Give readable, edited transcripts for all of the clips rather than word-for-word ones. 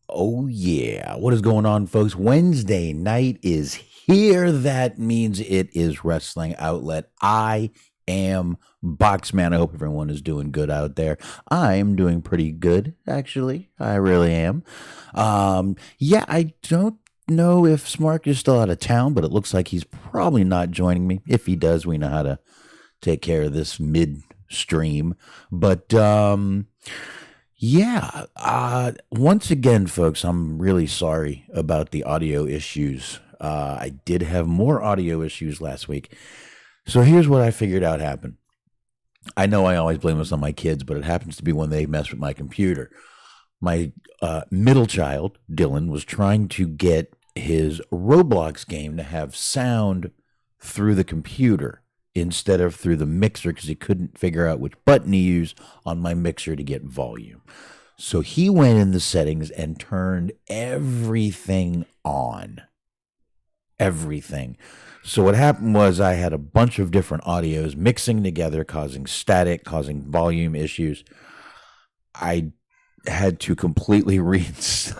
Oh, yeah. What is going on, folks? Wednesday night is here. That means it is Wrestling Outlet. I am Boxman. I hope everyone is doing good out there. I am doing pretty good, actually. I really am. Yeah, I don't know if Smark is still out of town, but it looks like he's probably not joining me. If he does, we know how to take care of this midstream. But, yeah. Once again, folks, I'm really sorry about the audio issues. I did have more audio issues last week. So here's what I figured out happened. I know I always blame this on my kids, but it happens to be when they mess with my computer. My middle child, Dylan, was trying to get his Roblox game to have sound through the computer instead of through the mixer because he couldn't figure out which button to use on my mixer to get volume. So he went in the settings and turned everything on. Everything. So what happened was I had a bunch of different audios mixing together, causing static, causing volume issues. I had to completely uninstall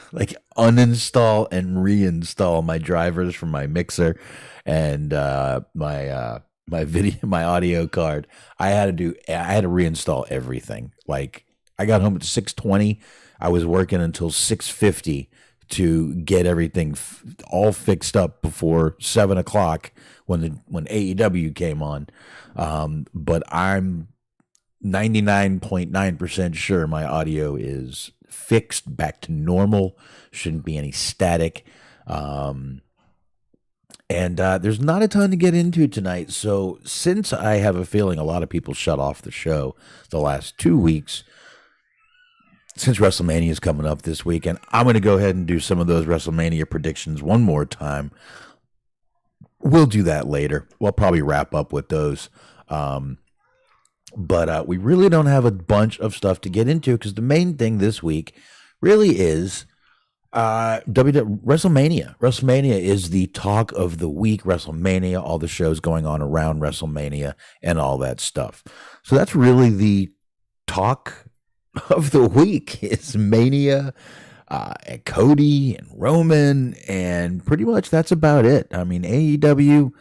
and reinstall my drivers from my mixer and my audio card. I had to reinstall everything. Like, I got home at 6:20. I was working until 6:50 to get everything all fixed up before 7:00 when AEW came on. But I'm 99.9% sure my audio is fixed back to normal. Shouldn't be any static. And there's not a ton to get into tonight. So since I have a feeling a lot of people shut off the show the last 2 weeks, since WrestleMania is coming up this weekend, I'm going to go ahead and do some of those WrestleMania predictions one more time. We'll do that later. We'll probably wrap up with those. But we really don't have a bunch of stuff to get into because the main thing this week really is WrestleMania. WrestleMania is the talk of the week. WrestleMania, all the shows going on around WrestleMania and all that stuff. So that's really the talk of the week. It's Mania, and Cody and Roman, and pretty much that's about it. I mean, AEW,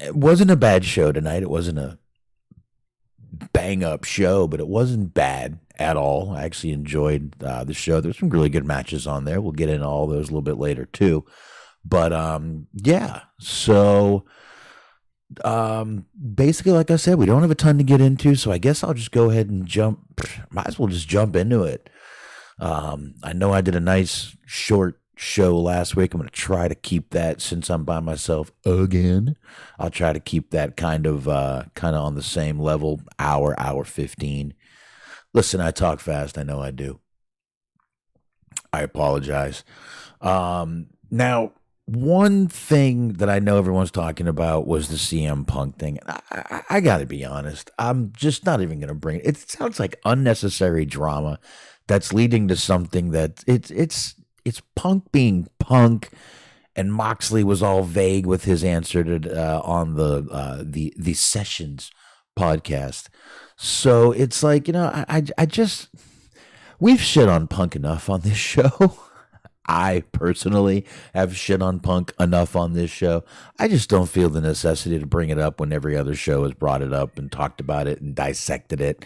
it wasn't a bad show tonight. It wasn't a bang up show, but it wasn't bad at all. I actually enjoyed the show. There's some really good matches on there. We'll get into all those a little bit later too. But yeah, so basically, like I said, we don't have a ton to get into, so I guess I'll just go ahead and might as well just jump into it. I know I did a nice short show last week. I'm going to try to keep that, since I'm by myself again. I'll try to keep that kind of on the same level, hour 15. Listen, I talk fast. I know I do. I apologize. Now, one thing that I know everyone's talking about was the CM Punk thing. I got to be honest. I'm just not even going to bring it. It sounds like unnecessary drama that's leading to something that it's Punk being Punk, and Moxley was all vague with his answer to on the Sessions podcast. So it's like, I just, we've shit on Punk enough on this show. I personally have shit on Punk enough on this show. I just don't feel the necessity to bring it up when every other show has brought it up and talked about it and dissected it.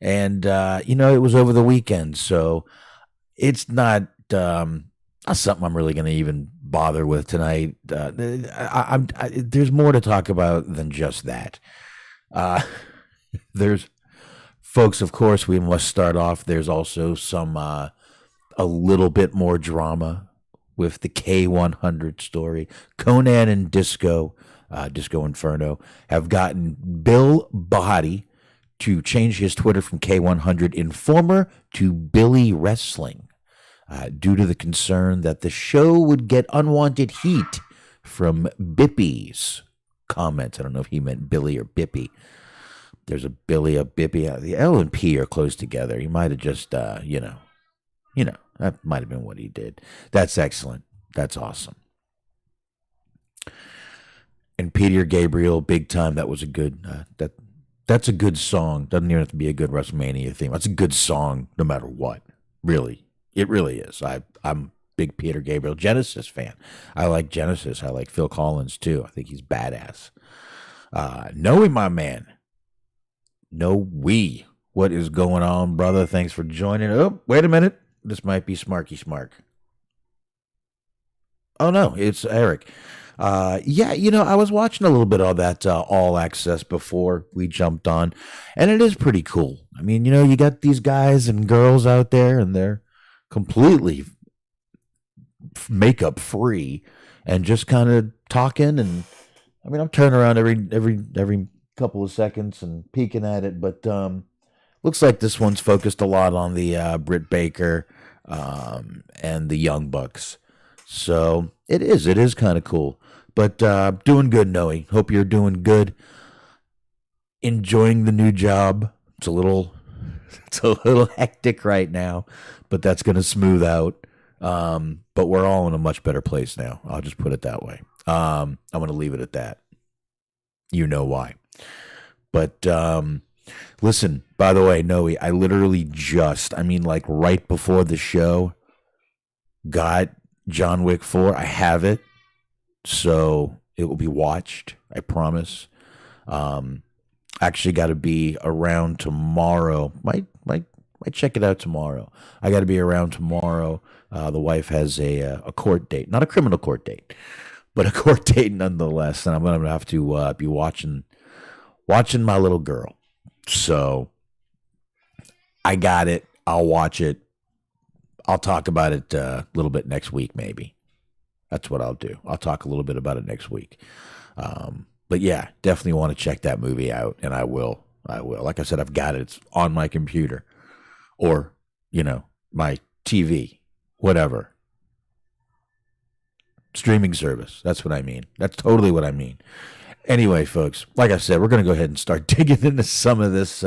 And, it was over the weekend, so it's not something I'm really going to even bother with tonight. There's more to talk about than just that. There's, folks, of course, we must start off. There's also some a little bit more drama with the K100 story. Conan and Disco Inferno, have gotten Bill Body to change his Twitter from K100 Informer to Billy Wrestling, due to the concern that the show would get unwanted heat from Bippy's comments. I don't know if he meant Billy or Bippy. There's a Billy, a Bippy. The L and P are close together. He might have just, that might have been what he did. That's excellent. That's awesome. And Peter Gabriel, big time. That was a good, that's a good song. Doesn't even have to be a good WrestleMania theme. That's a good song no matter what, really. It really is. I'm a big Peter Gabriel Genesis fan. I like Genesis. I like Phil Collins too. I think he's badass. Noe, my man. Noe, what is going on, brother? Thanks for joining. Oh, wait a minute. This might be Smarky Smark. Oh no, it's Eric. Yeah, I was watching a little bit of that All Access before we jumped on, and it is pretty cool. I mean, you got these guys and girls out there, and they're completely makeup free, and just kind of talking. And I mean, I'm turning around every couple of seconds and peeking at it, but looks like this one's focused a lot on the Britt Baker and the Young Bucks. So it is kind of cool. But doing good, Noe. Hope you're doing good. Enjoying the new job. It's a little hectic right now, but that's going to smooth out. But we're all in a much better place now. I'll just put it that way. I'm going to leave it at that. You know why. But listen, by the way, Noe, I literally like right before the show, got John Wick 4. I have it. So it will be watched, I promise. Actually got to be around tomorrow. Might check it out tomorrow. I got to be around tomorrow. The wife has a court date, not a criminal court date, but a court date nonetheless. And I'm going to have to be watching my little girl. So I got it. I'll watch it. I'll talk about it a little bit next week, maybe. That's what I'll do. I'll talk a little bit about it next week. But yeah, definitely want to check that movie out, and I will. Like I said, I've got it. It's on my computer or, my TV, whatever. Streaming service. That's what I mean. That's totally what I mean. Anyway, folks, like I said, we're going to go ahead and start digging into some of this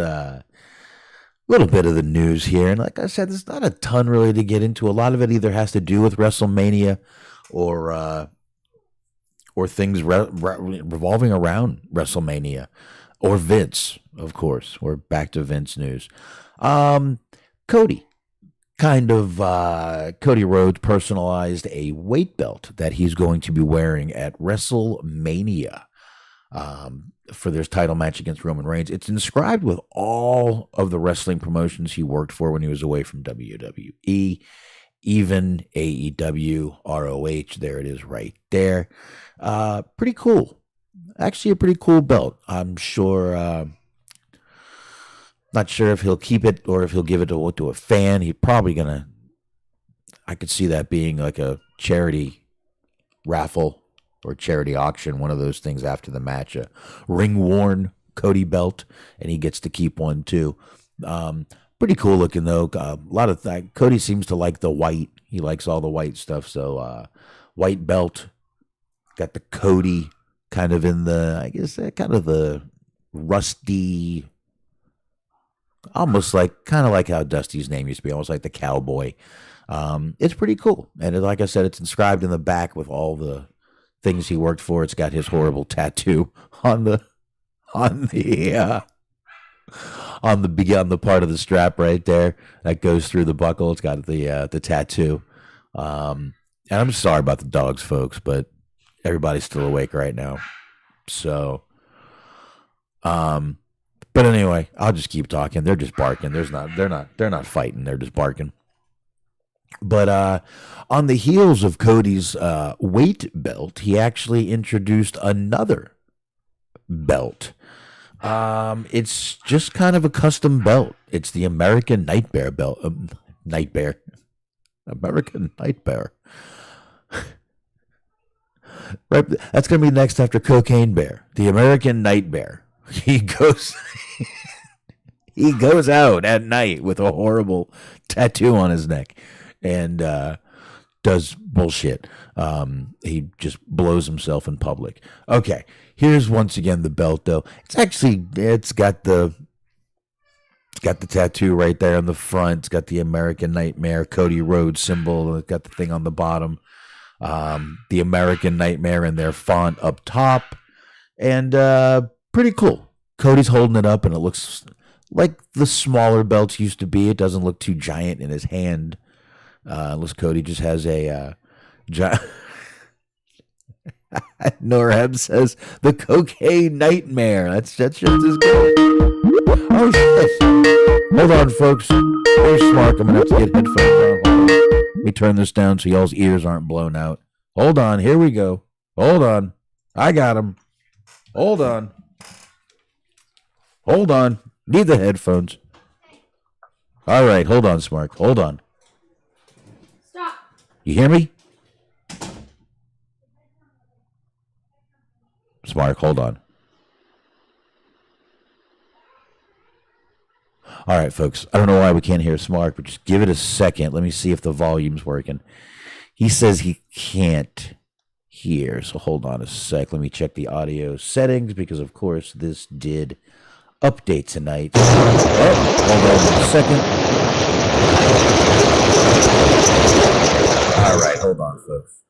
little bit of the news here. And like I said, there's not a ton really to get into. A lot of it either has to do with WrestleMania or things revolving around WrestleMania, or Vince, of course. We're back to Vince news. Cody Rhodes personalized a weight belt that he's going to be wearing at WrestleMania for this title match against Roman Reigns. It's inscribed with all of the wrestling promotions he worked for when he was away from WWE. Even AEW, ROH, there it is right there. Pretty cool. Actually, a pretty cool belt. I'm sure, not sure if he'll keep it or if he'll give it to a fan. He's probably I could see that being like a charity raffle or charity auction, one of those things after the match. A ring-worn Cody belt, and he gets to keep one too. Pretty cool looking though. A lot of Cody seems to like the white. He likes all the white stuff. So white belt, got the Cody kind of in the, I guess, kind of the rusty, almost kind of like how Dusty's name used to be, almost like the cowboy. It's pretty cool, and like I said, it's inscribed in the back with all the things he worked for. It's got his horrible tattoo on the part of the strap right there that goes through the buckle. It's got the tattoo. And I'm sorry about the dogs, folks, but everybody's still awake right now. So, but anyway, I'll just keep talking. They're just barking. They're not fighting. They're just barking. But on the heels of Cody's weight belt, he actually introduced another belt. It's just kind of a custom belt. It's the American Nightmare belt. American Nightmare. Right, that's going to be next after Cocaine Bear. The American Nightmare. He goes out at night with a horrible tattoo on his neck and does bullshit. He just blows himself in public. Okay, here's once again the belt though. It's got the tattoo right there on the front. It's got the American Nightmare Cody Rhodes symbol. It's got the thing on the bottom. The American Nightmare in their font up top. And pretty cool. Cody's holding it up and it looks like the smaller belts used to be. It doesn't look too giant in his hand. Unless Cody just has a Noreb says the cocaine nightmare. That's just as good. Oh shit! Hold on, folks. There's Smark. I'm gonna have to get headphones on. Hold on. Let me turn this down so y'all's ears aren't blown out. Hold on. Here we go. Hold on. I got him. Hold on. Hold on. Need the headphones. All right. Hold on, Smark. Hold on. Stop. You hear me? Smark, hold on. All right, folks. I don't know why we can't hear Smark, but just give it a second. Let me see if the volume's working. He says he can't hear, so hold on a sec. Let me check the audio settings because, of course, this did update tonight. Oh, hold on a second. All right, hold on, folks.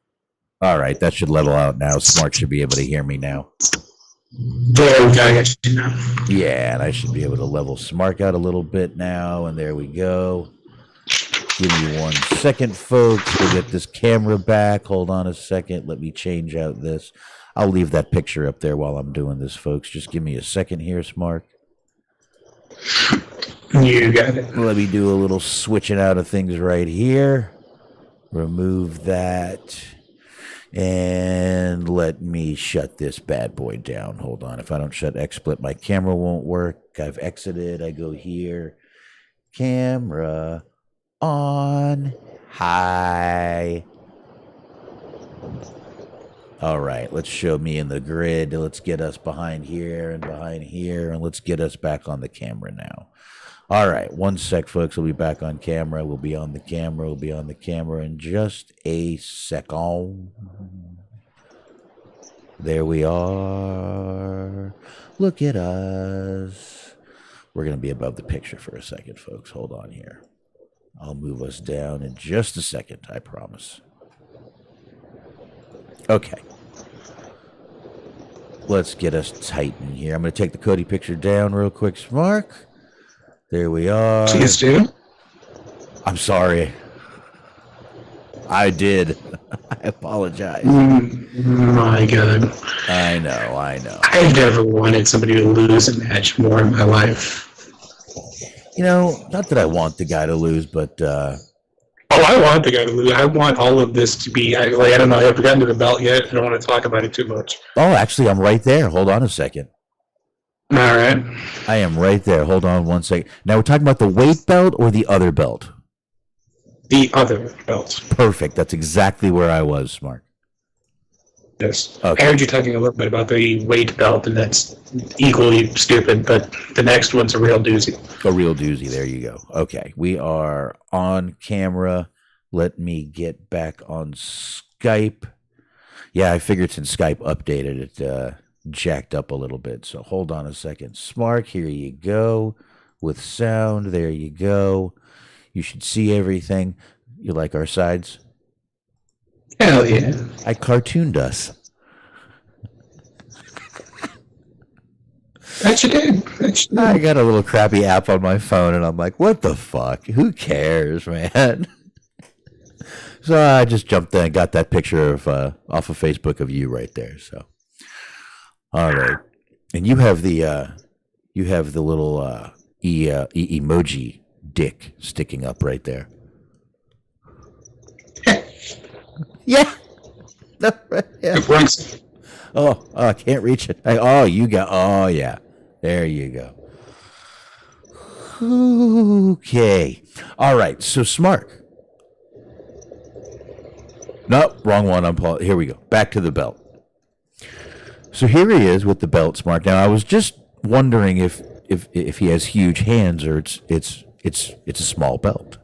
All right, that should level out now. Smark should be able to hear me now. There we go. I got you now. Yeah, and I should be able to level Smark out a little bit now, and there we go. Give me 1 second, folks. We'll get this camera back. Hold on a second. Let me change out this. I'll leave that picture up there while I'm doing this, folks. Just give me a second here, Smark. You got it. Let me do a little switching out of things right here. Remove that. And let me shut this bad boy down. Hold on. If I don't shut XSplit, my camera won't work. I've exited. I go here. Camera on high. All right. Let's show me in the grid. Let's get us behind here and behind here. And let's get us back on the camera now. All right. 1 sec, folks. We'll be back on camera. We'll be on the camera. We'll be on the camera in just a second. There we are. Look at us. We're going to be above the picture for a second, folks. Hold on here. I'll move us down in just a second, I promise. Okay. Let's get us tight in here. I'm going to take the Cody picture down real quick, Smark. There we are. Please do. I'm sorry. I did. I apologize. My God. I know. I've never wanted somebody to lose a match more in my life. You know, not that I want the guy to lose, but I want the guy to lose. I want all of this to be, I don't know, I haven't gotten to the belt yet. I don't want to talk about it too much. oh, actually, I'm right there. Hold on a second. All right. I am right there. Hold on 1 second. Now, we're talking about the weight belt or the other belt? The other belt. Perfect. That's exactly where I was, Smart. Yes. Okay. I heard you talking a little bit about the weight belt, and that's equally stupid, but the next one's a real doozy. A real doozy. There you go. Okay. We are on camera. Let me get back on Skype. Yeah, I figured since Skype updated, it jacked up a little bit. So hold on a second. Smark, here you go. With sound, there you go. You should see everything. You like our sides? Hell yeah. I cartooned us. That you did. I got a little crappy app on my phone, and I'm like, what the fuck? Who cares, man? So I just jumped in and got that picture of off of Facebook of you right there. So, all right, and you have the little emoji dick sticking up right there. Yeah. Yeah. It works. Oh, I can't reach it. Oh, yeah. There you go. Okay. All right. So, Smark. No, wrong one. Here we go. Back to the belt. So here he is with the belt, Smark. Now, I was just wondering if he has huge hands or it's a small belt.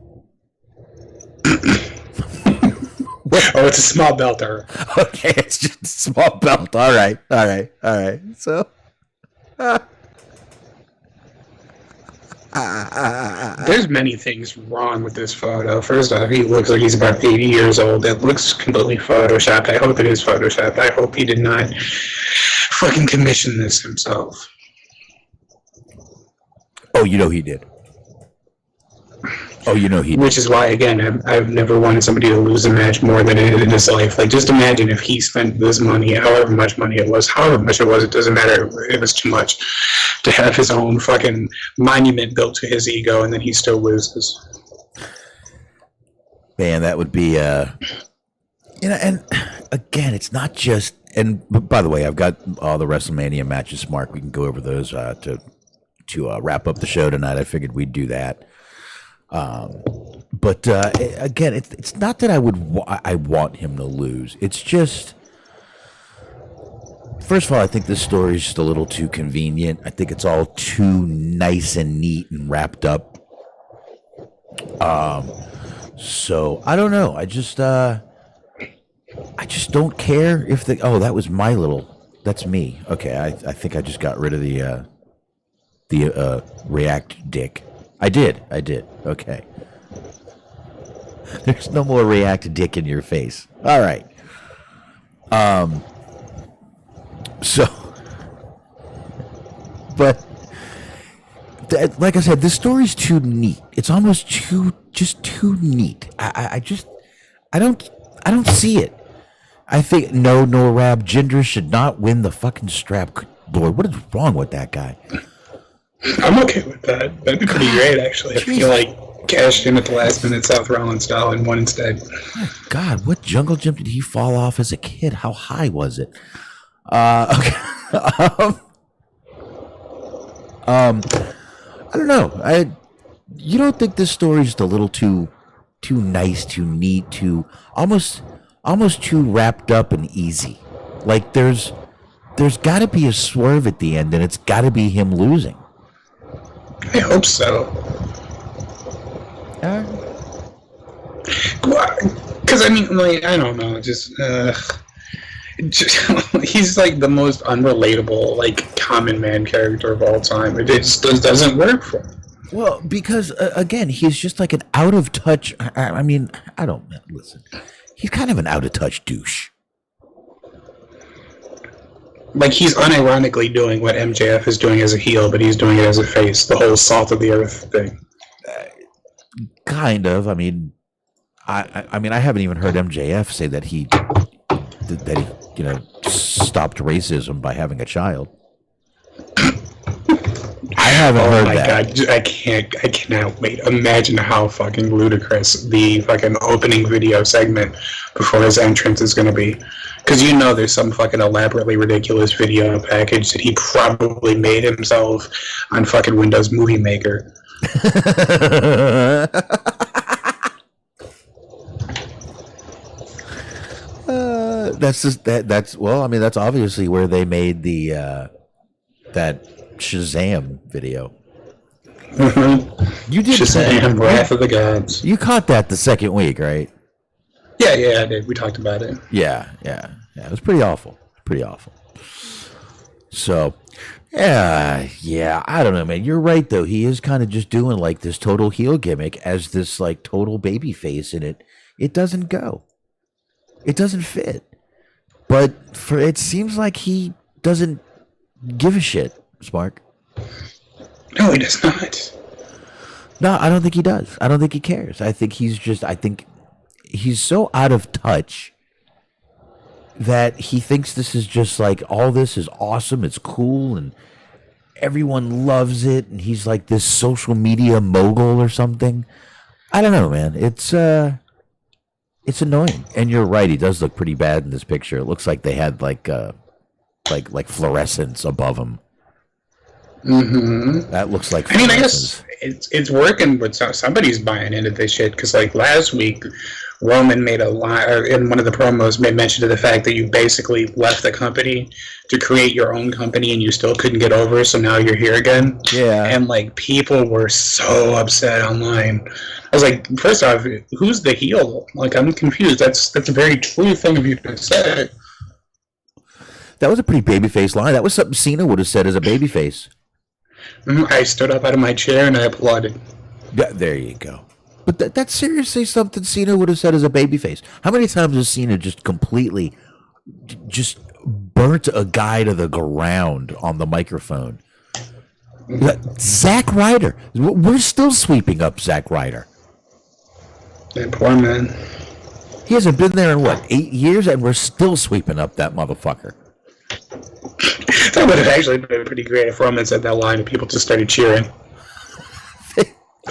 Oh, it's a small belt there. Okay, it's just a small belt. All right. So, there's many things wrong with this photo. First off, he looks like he's about 80 years old. It looks completely photoshopped. I hope it is photoshopped. I hope he did not fucking commission this himself. oh, you know he did. Oh, you know he. Which is why, again, I've never wanted somebody to lose a match more than in his life. Like, just imagine if he spent this money, however much it was, it doesn't matter. It was too much to have his own fucking monument built to his ego, and then he still loses. Man, that would be, and again, it's not just, and by the way, I've got all the WrestleMania matches, Mark. We can go over those to wrap up the show tonight. I figured we'd do that. But again, it's not that I want him to lose. It's just, first of all, I think this story is just a little too convenient. I think it's all too nice and neat and wrapped up. So I don't know. I just don't care if that was my that's me. Okay. I think I just got rid of the React dick. I did. Okay. There's no more React dick in your face. All right. So, but like I said, this story's too neat. It's almost too neat. I don't see it. I think no Rab Jinder should not win the fucking strap. Lord, what is wrong with that guy? I'm okay with that. That'd be pretty great, actually. I feel like cashed in at the last minute Seth Rollins style and won instead. Oh, God, what jungle gym did he fall off as a kid? How high was it? Okay. I don't know. You don't think this story is just a little too nice, too neat, too almost too wrapped up and easy? Like there's got to be a swerve at the end, and it's got to be him losing. I hope so. Because I mean, like, I don't know, just he's like the most unrelatable, like, common man character of all time. It just doesn't work for him. Well, because again, he's just like an out of touch. I mean, I don't listen. He's kind of an out of touch douche. Like, he's unironically doing what MJF is doing as a heel, but he's doing it as a face. The whole salt of the earth thing. Kind of. I mean, I haven't even heard MJF say that he stopped racism by having a child. I haven't heard that. Oh my God, I cannot wait. Imagine how fucking ludicrous the fucking opening video segment before his entrance is going to be. Because you know there's some fucking elaborately ridiculous video package that he probably made himself on fucking Windows Movie Maker. That's well, I mean, that's obviously where they made the that Shazam video. Mm-hmm. You did Shazam, Wrath of the Gods. You caught that the second week, right? Yeah, I did. We talked about it. Yeah. It was pretty awful. So, yeah, I don't know, man. You're right, though. He is kind of just doing like this total heel gimmick as this like total baby face, and it doesn't go. It doesn't fit. But it seems like he doesn't give a shit, Smark. No, he does not. No, I don't think he does. I don't think he cares. I think he's so out of touch that he thinks this is just like, all this is awesome, it's cool, and everyone loves it, and he's like this social media mogul or something. I don't know, man. It's annoying. And you're right, he does look pretty bad in this picture. It looks like they had like fluorescence above him. Mm-hmm. That looks like I mean, I guess it's working, but somebody's buying into this shit, because like last week Roman made a line in one of the promos, made mention of the fact that you basically left the company to create your own company and you still couldn't get over, so now you're here again. Yeah. And like people were so upset online. I was like, first off, who's the heel? Like, I'm confused. That's a very true thing of you to say. That was a pretty babyface line. That was something Cena would have said as a babyface. I stood up out of my chair and I applauded. Yeah, there you go. But that's seriously something Cena would have said as a babyface. How many times has Cena just completely just burnt a guy to the ground on the microphone? Zack Ryder. We're still sweeping up Zack Ryder. That poor man. He hasn't been there in, 8 years, and we're still sweeping up that motherfucker. That would have actually been pretty great if Roman said that line and people just started cheering.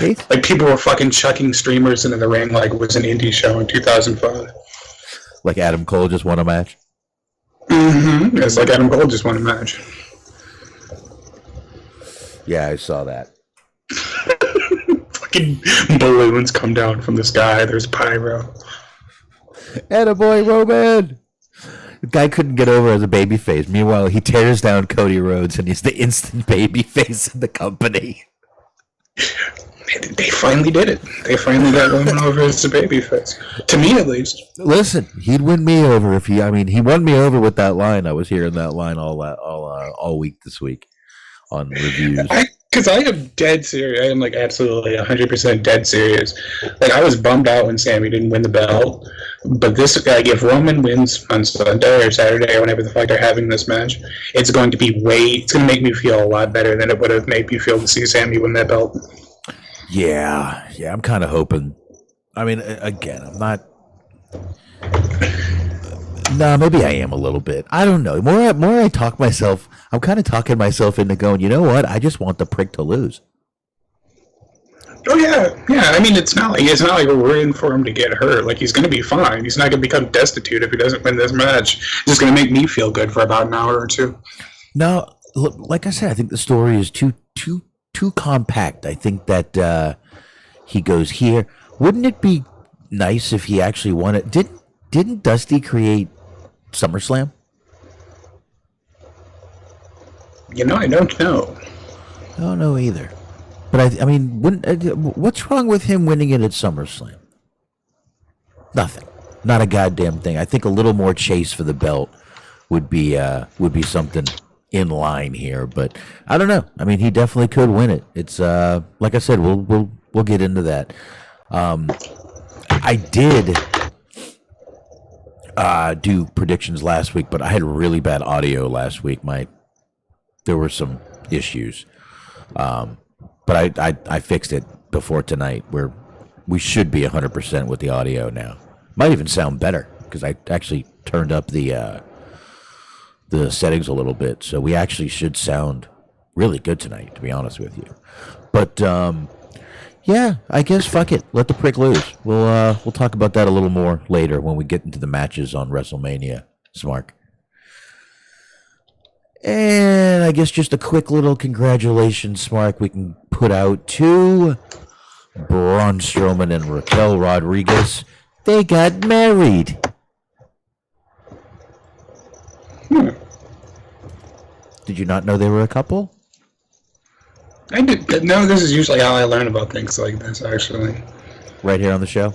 Like, people were fucking chucking streamers into the ring like it was an indie show in 2005. Like Adam Cole just won a match? Mm-hmm. It's like Adam Cole just won a match. Yeah, I saw that. Fucking balloons come down from the sky. There's pyro. Attaboy, Roman! The guy couldn't get over as a babyface. Meanwhile, he tears down Cody Rhodes, and he's the instant babyface in the company. They finally did it. They finally got Roman over as a babyface. To me, at least. Listen, he'd win me over if he won me over with that line. I was hearing that line all week this week on reviews. Because I am dead serious. I am like absolutely 100% dead serious. Like, I was bummed out when Sammy didn't win the belt. But this, like, if Roman wins on Sunday or Saturday or whenever the fuck they're having this match, it's going to make me feel a lot better than it would have made me feel to see Sammy win that belt. Yeah, I'm kind of hoping. I mean, again, I'm not. No, maybe I am a little bit. I don't know. More I talk myself, I'm kind of talking myself into going, you know what? I just want the prick to lose. Oh yeah. I mean, it's not like we're in for him to get hurt. Like, he's going to be fine. He's not going to become destitute if he doesn't win this match. It's just going to make me feel good for about an hour or two. No, like I said, I think the story is too compact. I think that he goes here. Wouldn't it be nice if he actually won it? Didn't Dusty create SummerSlam? You know, I don't know. I don't know either. But I mean, what's wrong with him winning it at SummerSlam? Nothing. Not a goddamn thing. I think a little more chase for the belt would be something in line here, but I don't know. I mean, he definitely could win it. It's like I said, we'll get into that. I did do predictions last week, but I had really bad audio last week. There were some issues, but I fixed it before tonight, where we should be 100% with the audio now. Might even sound better because I actually turned up the settings a little bit, so we actually should sound really good tonight, to be honest with you. But yeah, I guess fuck it, let the prick lose. We'll talk about that a little more later when we get into the matches on WrestleMania, Smark. And I guess just a quick little congratulations, Smark, we can put out to Braun Strowman and Raquel Rodriguez. They got married. Did you not know they were a couple? I did. No, this is usually how I learn about things like this, actually. Right here on the show?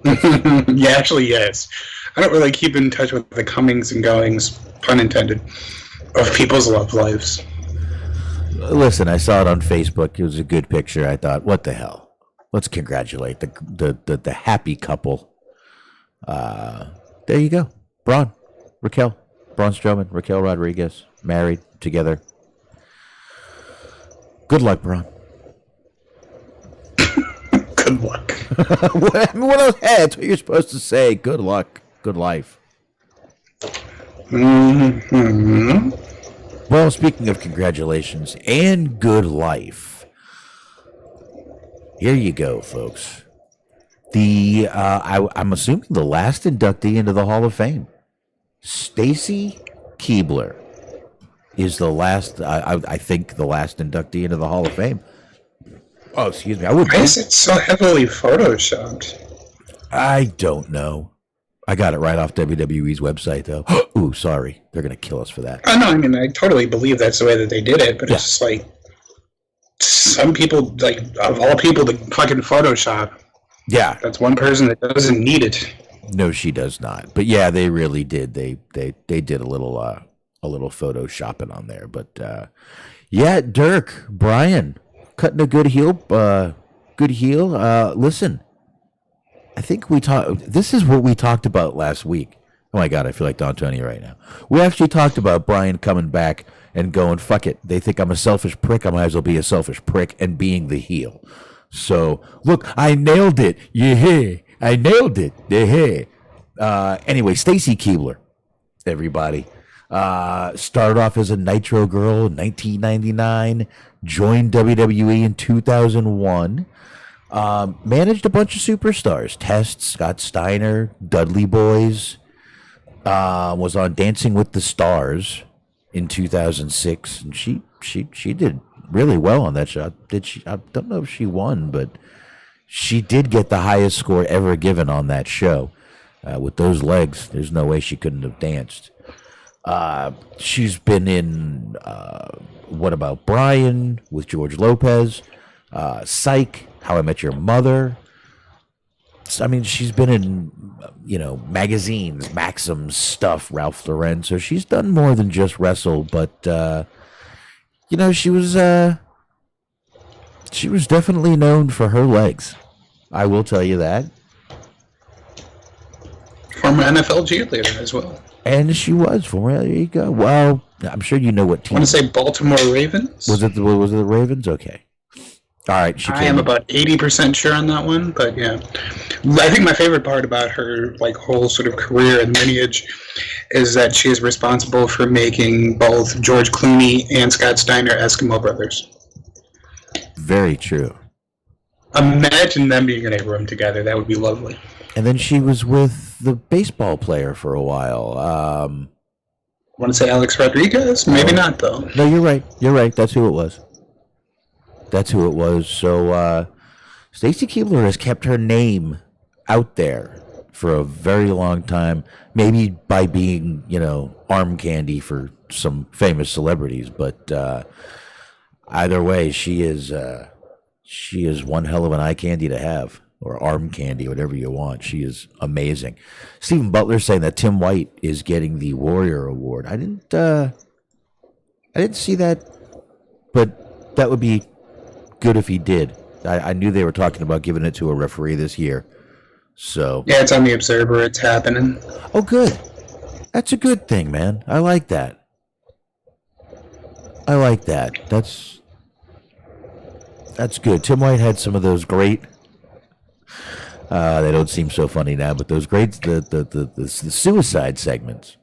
Yeah, actually, yes. I don't really keep in touch with the comings and goings, pun intended, of people's love lives. Listen, I saw it on Facebook. It was a good picture. I thought, what the hell? Let's congratulate the happy couple. There you go. Braun Strowman, Raquel Rodriguez, married together. Good luck, Braun. Good luck. What else? Hey, that's what you're supposed to say. Good luck. Good life. Mm-hmm. Well, speaking of congratulations and good life, here you go, folks. I'm assuming the last inductee into the Hall of Fame, Stacy Keibler, is the last. I think the last inductee into the Hall of Fame. Oh, excuse me. Why is it so heavily photoshopped? I don't know. I got it right off WWE's website, though. Ooh, sorry. They're going to kill us for that. Oh, no, I mean, I totally believe that's the way that they did it, but it's just like, some people, like, of all people, to fucking Photoshop. Yeah. That's one person that doesn't need it. No, she does not. But yeah, they really did. They did a little photoshopping on there. But yeah, Dirk, Brian, cutting a good heel. Listen, I think this is what we talked about last week. Oh my God, I feel like Don Tony right now. We actually talked about Brian coming back and going, fuck it. They think I'm a selfish prick. I might as well be a selfish prick and being the heel. So, look, I nailed it. Yeah, I nailed it. Yeah. Anyway, Stacy Keibler, everybody. Started off as a Nitro girl in 1999, joined WWE in 2001, managed a bunch of superstars, Test, Scott Steiner, Dudley Boys, was on Dancing with the Stars in 2006, and she did really well on that show. Did she? I don't know if she won, but she did get the highest score ever given on that show. With those legs, there's no way she couldn't have danced. She's been in What About Brian with George Lopez, Psych, How I Met Your Mother. I mean, she's been in, magazines, Maxim stuff, Ralph Lauren. So she's done more than just wrestle. But, she was definitely known for her legs. I will tell you that. Former NFL cheerleader as well. And she was. There you go. Well, I'm sure you know what team. I want to say Baltimore Ravens. Was it the Ravens? Okay. All right. I am about 80% sure on that one, but yeah. I think my favorite part about her whole sort of career and lineage is that she is responsible for making both George Clooney and Scott Steiner Eskimo brothers. Very true. Imagine them being in a room together. That would be lovely. And then she was with the baseball player for a while. I want to say Alex Rodriguez? Maybe not, though. No, you're right. You're right. That's who it was. So, Stacy Keibler has kept her name out there for a very long time, maybe by being, arm candy for some famous celebrities. But either way, she is one hell of an eye candy to have. Or arm candy, whatever you want. She is amazing. Stephen Butler saying that Tim White is getting the Warrior Award. I didn't see that, but that would be good if he did. I knew they were talking about giving it to a referee this year. So yeah, it's on the Observer. It's happening. Oh, good. That's a good thing, man. I like that. That's good. Tim White had some of those great. They don't seem so funny now, but those great the suicide segments.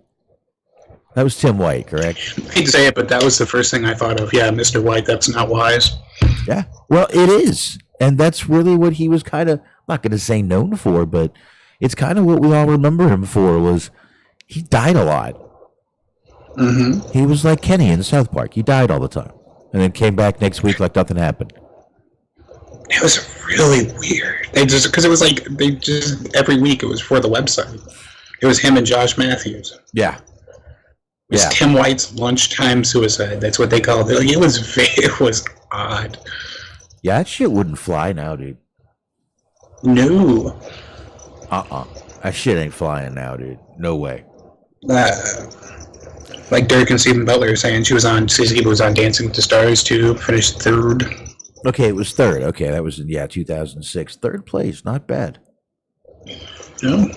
That was Tim White, correct? I hate to say it, but that was the first thing I thought of. Yeah, Mr. White, that's not wise. Yeah, well, it is, and that's really what he was kind of, not going to say known for, but it's kind of what we all remember him for. Was he died a lot? Mm-hmm. He was like Kenny in South Park. He died all the time, and then came back next week like nothing happened. It was really weird. Because it was every week it was for the website. It was him and Josh Matthews. Yeah. It was Tim White's lunchtime suicide. That's what they called it. It was odd. Yeah, that shit wouldn't fly now, dude. No. That shit ain't flying now, dude. No way. Like Dirk and Stephen Butler are saying, Stacy Keibler was on Dancing with the Stars too, finished third. Okay, it was third. Okay, that was in 2006. Third place, not bad. No.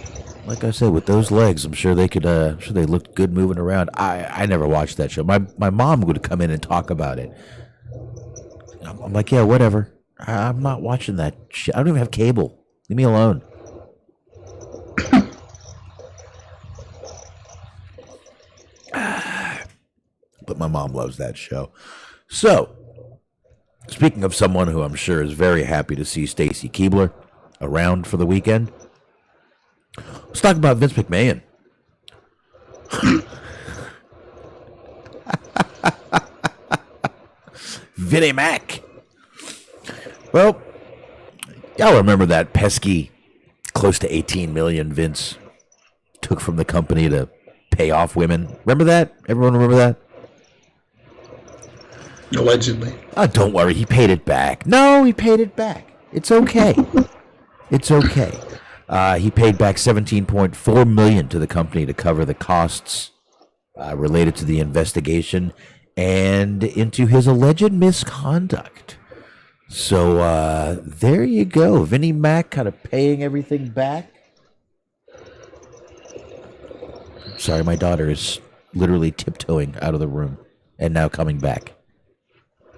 Like I said, with those legs, I'm sure they could. I'm sure they looked good moving around. I never watched that show. My mom would come in and talk about it. I'm like, yeah, whatever. I'm not watching that shit. I don't even have cable. Leave me alone. But my mom loves that show. So, speaking of someone who I'm sure is very happy to see Stacy Keibler around for the weekend, let's talk about Vince McMahon. Vinnie Mac. Well, y'all remember that pesky close to 18 million Vince took from the company to pay off women? Remember that? Everyone remember that? Allegedly. Oh, don't worry. He paid it back. No, he paid it back. It's okay. It's okay. He paid back $17.4 million to the company to cover the costs related to the investigation and into his alleged misconduct. So there you go. Vinnie Mac kind of paying everything back. Sorry, my daughter is literally tiptoeing out of the room and now coming back.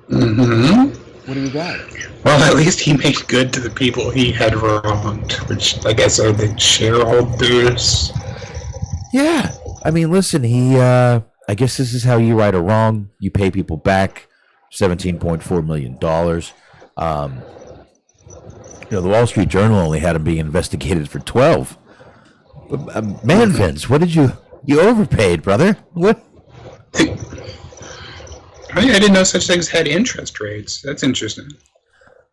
Mm-hmm. What do you got? Well, at least he made good to the people he had wronged, which I guess are the shareholders. Yeah. I mean, listen, I guess this is how you right a wrong. You pay people back $17.4 million. The Wall Street Journal only had him being investigated for 12. Man, Vince, what did you overpaid, brother? What? I didn't know such things had interest rates. That's interesting.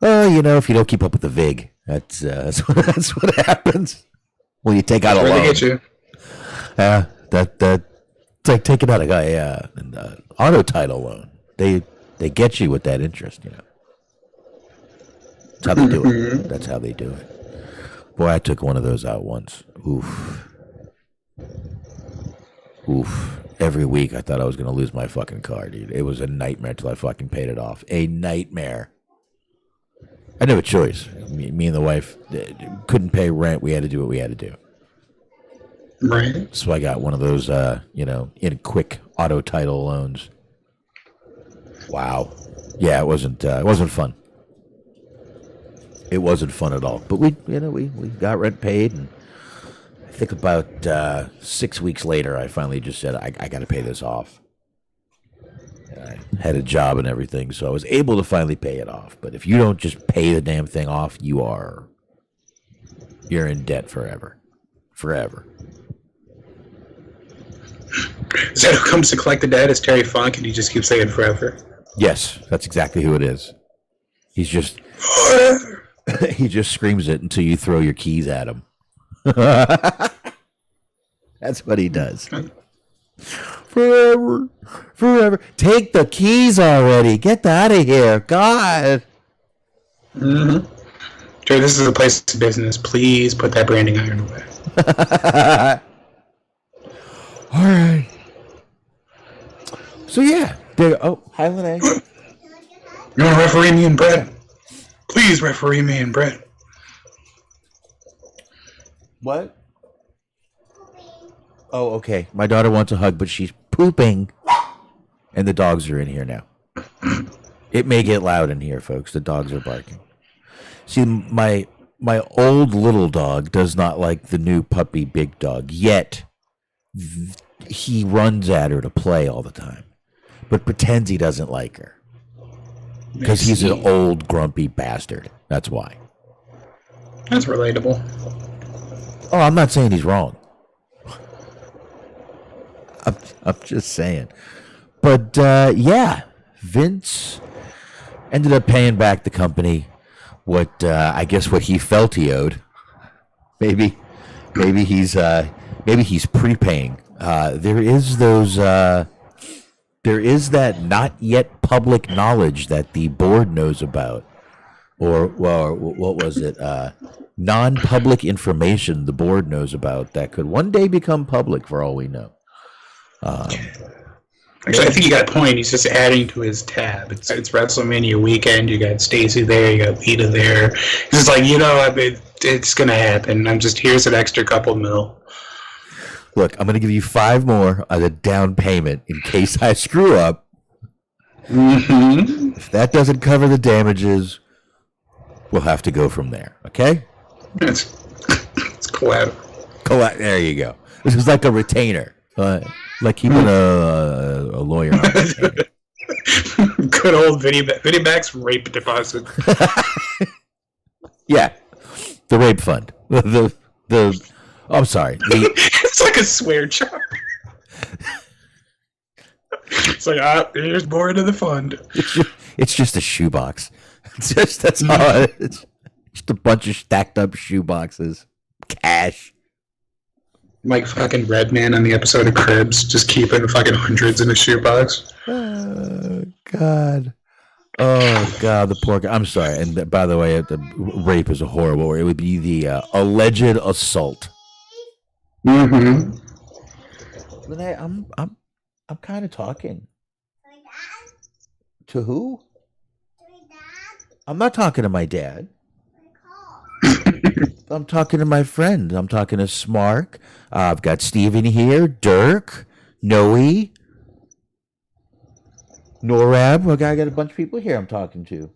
If you don't keep up with the VIG, that's what happens when you take out a loan. They get you. It's like taking out an auto title loan. They get you with that interest, That's how they do it. That's how they do it. Boy, I took one of those out once. Oof. Every week I thought I was going to lose my fucking car, dude. It was a nightmare until I fucking paid it off. A nightmare. I didn't have a choice. Me and the wife couldn't pay rent. We had to do what we had to do. Right. So I got one of those, in quick auto title loans. Wow. Yeah, it wasn't fun. It wasn't fun at all. But we got rent paid, and I think about 6 weeks later, I finally just said, I got to pay this off. And I had a job and everything, so I was able to finally pay it off. But if you don't just pay the damn thing off, you're in debt forever. Forever. Is that who comes to collect the debt? Is Terry Funk, and he just keeps saying forever? Yes, that's exactly who it is. He's just... he just screams it until you throw your keys at him. That's what he does. Forever. Take the keys already. Get out of here. God. Mm-hmm. Joe, this is a place of business. Please put that branding iron away. All right. So, yeah. Hi, Lene. You want to referee me and Brett? Please referee me and Brett. What? Oh, okay. My daughter wants a hug, but she's pooping. And the dogs are in here now. It may get loud in here, folks. The dogs are barking. See, my old little dog does not like the new puppy big dog, yet he runs at her to play all the time, but pretends he doesn't like her. Because he's an old, grumpy bastard. That's why. That's relatable. Oh, I'm not saying he's wrong. I'm just saying. But, yeah, Vince ended up paying back the company what he felt he owed. Maybe he's prepaying. There is that not yet public knowledge that the board knows about, or what was it? Non-public information the board knows about that could one day become public, for all we know. Actually, I think you got a point. He's just adding to his tab. It's Wrestlemania weekend. You got Stacy there. You got Lita there. He's just like, it's gonna happen. Here's an extra couple mil. Look, I'm going to give you 5 more as a down payment in case I screw up. Mm-hmm. If that doesn't cover the damages, we'll have to go from there. Okay? It's collateral. There you go. This is like a retainer. Like keeping a lawyer on a retainer. Good old Vidibac's rape deposit. Yeah. The rape fund. I'm sorry. It's like a swear jar. It's like, here's more into the fund. It's just a shoebox. That's all. It's just a bunch of stacked up shoeboxes. Cash. Like fucking Redman on the episode of Cribs, just keeping fucking hundreds in a shoebox. Oh, God. Oh, God, the poor guy. I'm sorry. And by the way, the rape is a horrible word. It would be the alleged assault. Mm-hmm. Renee, I'm kind of talking. To who? I'm not talking to my dad. I'm talking to my friends. I'm talking to Smark. I've got Steven here, Dirk, Noe, Norab. I got a bunch of people here I'm talking to.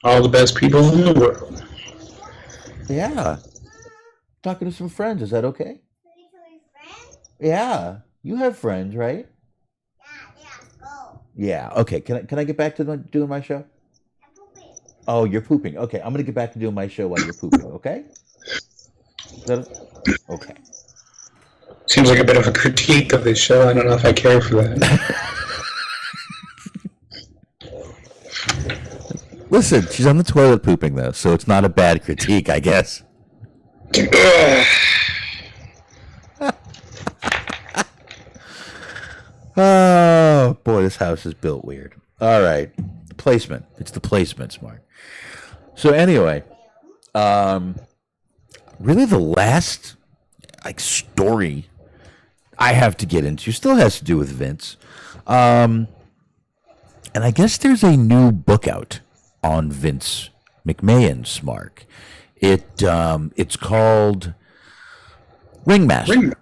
all the best people in the world. Yeah. Talking to some friends. Is that okay? Yeah. You have friends, right? Go. Yeah. Okay. Can I get back to doing my show? Oh, you're pooping. Okay. I'm gonna get back to doing my show while you're pooping. Okay. Okay. Seems like a bit of a critique of this show. I don't know if I care for that. Listen, she's on the toilet pooping though, so it's not a bad critique, I guess. Oh boy, this house is built weird. All right, the placement. It's the placement, Smark. So anyway, really the last story I have to get into still has to do with Vince, and I guess there's a new book out on Vince McMahon, Smark. It's called Ringmaster.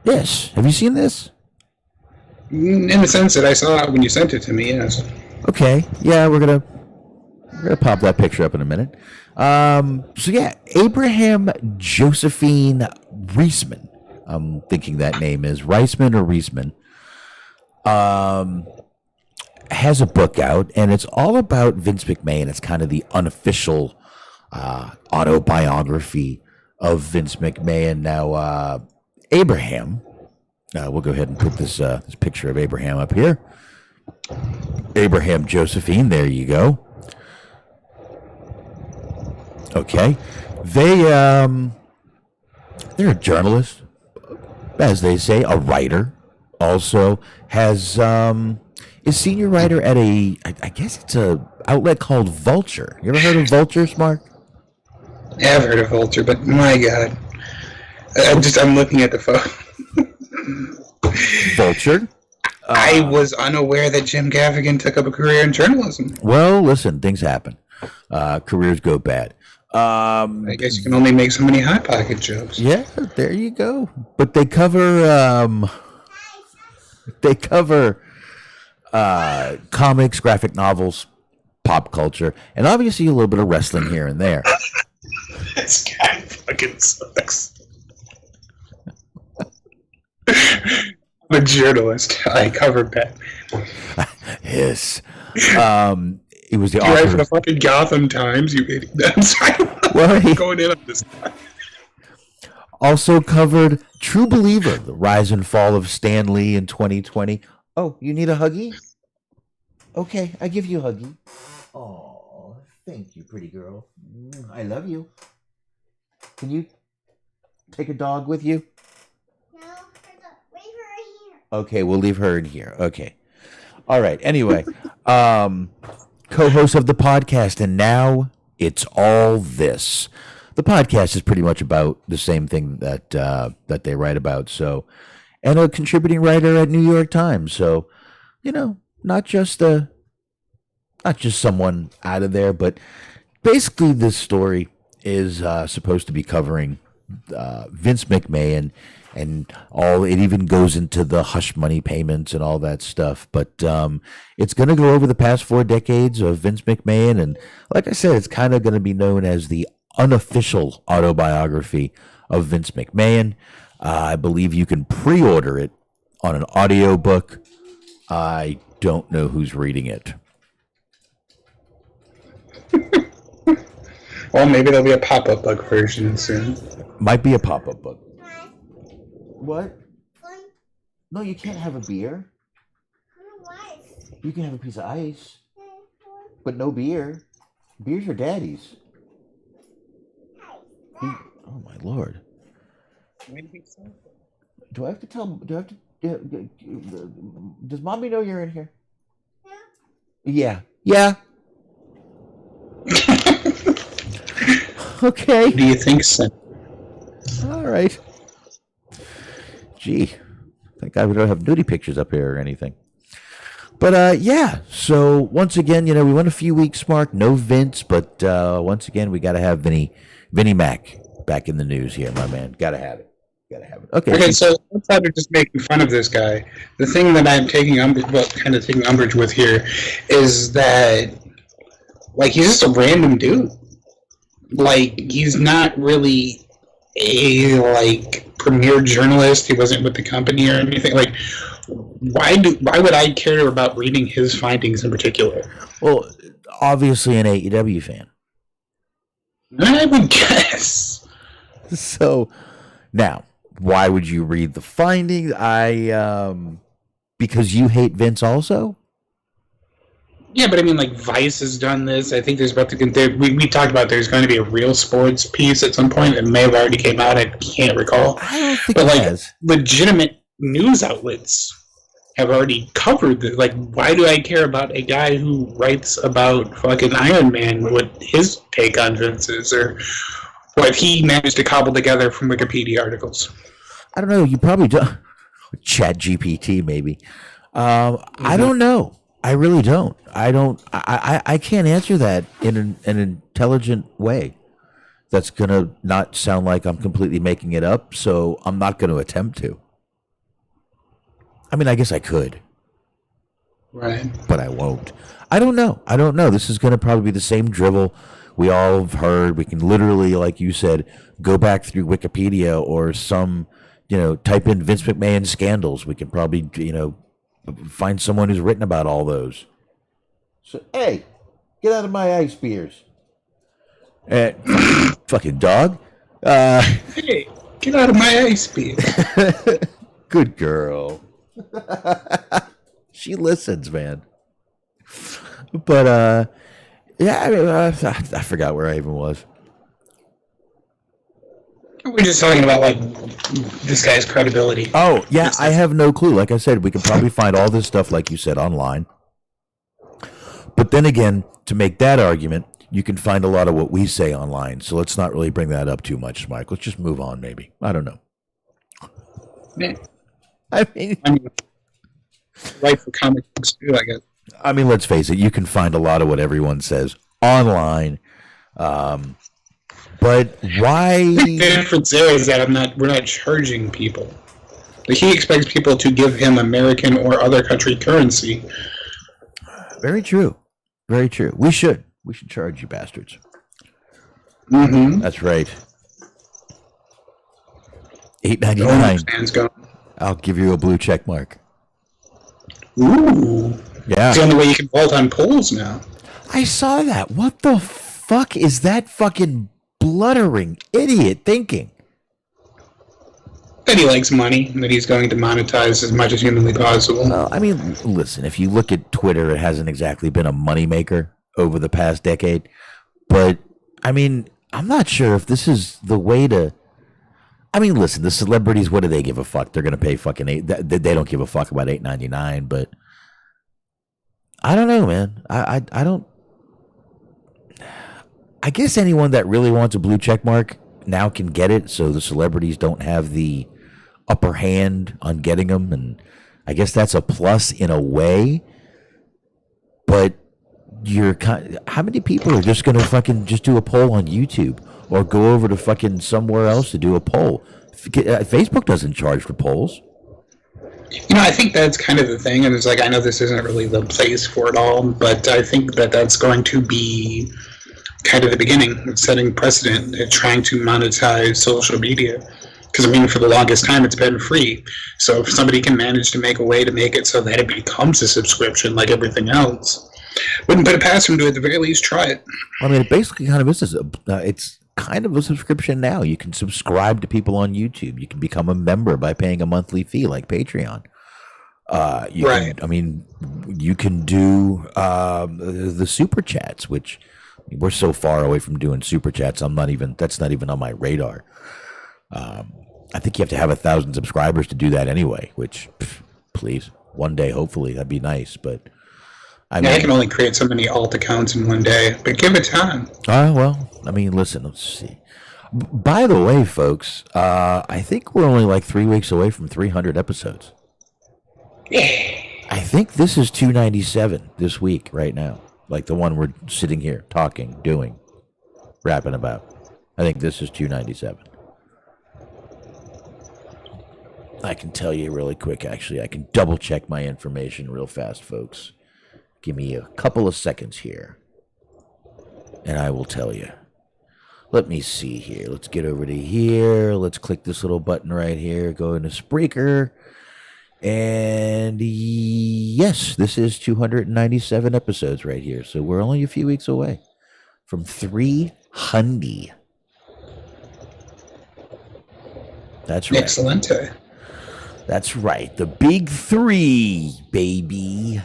Yes. Have you seen this? In the sense that I saw it when you sent it to me, yes. Okay. Yeah, we're gonna pop that picture up in a minute. So yeah, Abraham Josephine Riesman. I'm thinking that name is Riesman or Riesman. Has a book out, and it's all about Vince McMahon. It's kind of the unofficial autobiography of Vince McMahon. Now, Abraham, we'll go ahead and put this picture of Abraham up here. Abraham Josephine, there you go. Okay, they're a journalist, as they say, a writer. Also has is senior writer at I guess it's a outlet called Vulture. You ever heard of Vulture, Smark? Yeah, I've heard of Vulture, but my God, I'm looking at the photo. Vulture. I was unaware that Jim Gaffigan took up a career in journalism. Well, listen, things happen. Careers go bad. I guess you can only make so many Hot Pocket jokes. Yeah, there you go. But they cover comics, graphic novels, pop culture, and obviously a little bit of wrestling here and there. This guy fucking sucks. I'm a journalist. I cover Batman. Yes. It was the You write for author. the fucking Gotham Times, you idiot. I'm sorry. Well, I'm going in on this guy. Also covered True Believer, the rise and fall of Stan Lee in 2020. Oh, you need a huggy? Okay, I give you a huggy. Oh, thank you, pretty girl. I love you. Can you take a dog with you? No, leave her here. Okay, we'll leave her in here. Okay. All right. Anyway, co-host of the podcast, and now it's all this. The podcast is pretty much about the same thing that they write about. So, and a contributing writer at New York Times. So, not just someone out of there, but basically this story is supposed to be covering Vince McMahon and all. It even goes into the hush money payments and all that stuff. But it's going to go over the past 4 decades of Vince McMahon, and like I said, it's kind of going to be known as the unofficial autobiography of Vince McMahon. I believe you can pre-order it on an audiobook. I don't know who's reading it. Well, maybe there'll be a pop-up book version soon. Might be a pop-up book. Hi. What? Fun. No, you can't have a beer. Why? You can have a piece of ice, but no beer. Beers are daddy's. Oh my lord! Do I have to tell? Do I have to? Does mommy know you're in here? Yeah. Yeah. Okay. Do you think so? All right. Gee, thank God we don't have nudie pictures up here or anything. But yeah. So once again, we went a few weeks, Mark. No Vince, but once again, we got to have Vinny Mac back in the news here, my man. Got to have it. Okay, so outside of just making fun of this guy, the thing that I'm taking umbrage with here is that Like, he's just a random dude. Like, he's not really a, like, premier journalist. He wasn't with the company or anything. Like, why would I care about reading his findings in particular? Well, obviously an AEW fan. I would guess. So, now, why would you read the findings? Because you hate Vince also? Yeah, but I mean, like, Vice has done this. I think there's about to... We talked about there's going to be a Real Sports piece at some point. It may have already came out. I can't recall. I don't think but, it like, has. legitimate news outlets have already covered this. Like, why do I care about a guy who writes about fucking Iron Man, what his take on Vince is, or what he managed to cobble together from Wikipedia articles? I don't know. You probably don't. Chat GPT, maybe. I don't know. I really don't. I can't answer that in an intelligent way. That's going to not sound like I'm completely making it up, so I'm not going to attempt to. I mean, I guess I could. Right. But I won't. I don't know. This is going to probably be the same drivel we all have heard. We can literally, like you said, go back through Wikipedia or some, type in Vince McMahon scandals. We can probably, find someone who's written about all those. So, hey, get out of my ice beers. Fucking dog. Hey, get out of my ice beer. Good girl. She listens, man. But, yeah, I mean, I forgot where I even was. We're just talking about, like, this guy's credibility. Oh, yeah, I have no clue. Like I said, we can probably find all this stuff, like you said, online. But then again, to make that argument, you can find a lot of what we say online. So let's not really bring that up too much, Mike. Let's just move on, maybe. I don't know. Yeah. I mean, right for comic books, too, I guess. I mean, let's face it. You can find a lot of what everyone says online. But why? The difference there is that we're not charging people. Like, he expects people to give him American or other country currency. Very true. Very true. We should charge you bastards. Mm-hmm. That's right. $8.99. I'll give you a blue check mark. Ooh. Yeah. It's the only way you can vault on polls now. I saw that. What the fuck is that fucking bluttering idiot thinking? That he likes money, and that he's going to monetize as much as humanly possible. Well, I mean, listen, if you look at Twitter, it hasn't exactly been a moneymaker over the past decade. But, I mean, I'm not sure if this is the way to... I mean, listen, the celebrities, what do they give a fuck? They're going to pay fucking they don't give a fuck about $8.99, but I don't know, man. I don't... I guess anyone that really wants a blue check mark now can get it, so the celebrities don't have the upper hand on getting them, and I guess that's a plus in a way. But how many people are just gonna fucking just do a poll on YouTube or go over to fucking somewhere else to do a poll? Facebook doesn't charge for polls. I think that's kind of the thing, and it's like, I know this isn't really the place for it all, but I think that that's going to be kind of the beginning of setting precedent at trying to monetize social media. Because, I mean, for the longest time, it's been free. So if somebody can manage to make a way to make it so that it becomes a subscription like everything else, wouldn't put it past them to at the very least try it. I mean, it basically kind of is. It's kind of a subscription now. You can subscribe to people on YouTube. You can become a member by paying a monthly fee like Patreon. Right. You can do the super chats, which we're so far away from doing super chats. That's not even on my radar. I think you have to have 1,000 subscribers to do that anyway, which, please, one day, hopefully, that'd be nice. But I can only create so many alt accounts in one day, but give it time. Well, I mean, listen, let's see. By the way, folks, I think we're only like 3 weeks away from 300 episodes. Yeah. I think this is 297 this week right now. Like the one we're sitting here talking, doing, rapping about. I think this is 297. I can tell you really quick, actually. I can double check my information real fast, folks. Give me a couple of seconds here. and I will tell you. Let me see here. Let's get over to here. Let's click this little button right here. Go into Spreaker. And yes, this is 297 episodes right here. So we're only a few weeks away from 300. That's right. Excellent. That's right. The big 3, baby.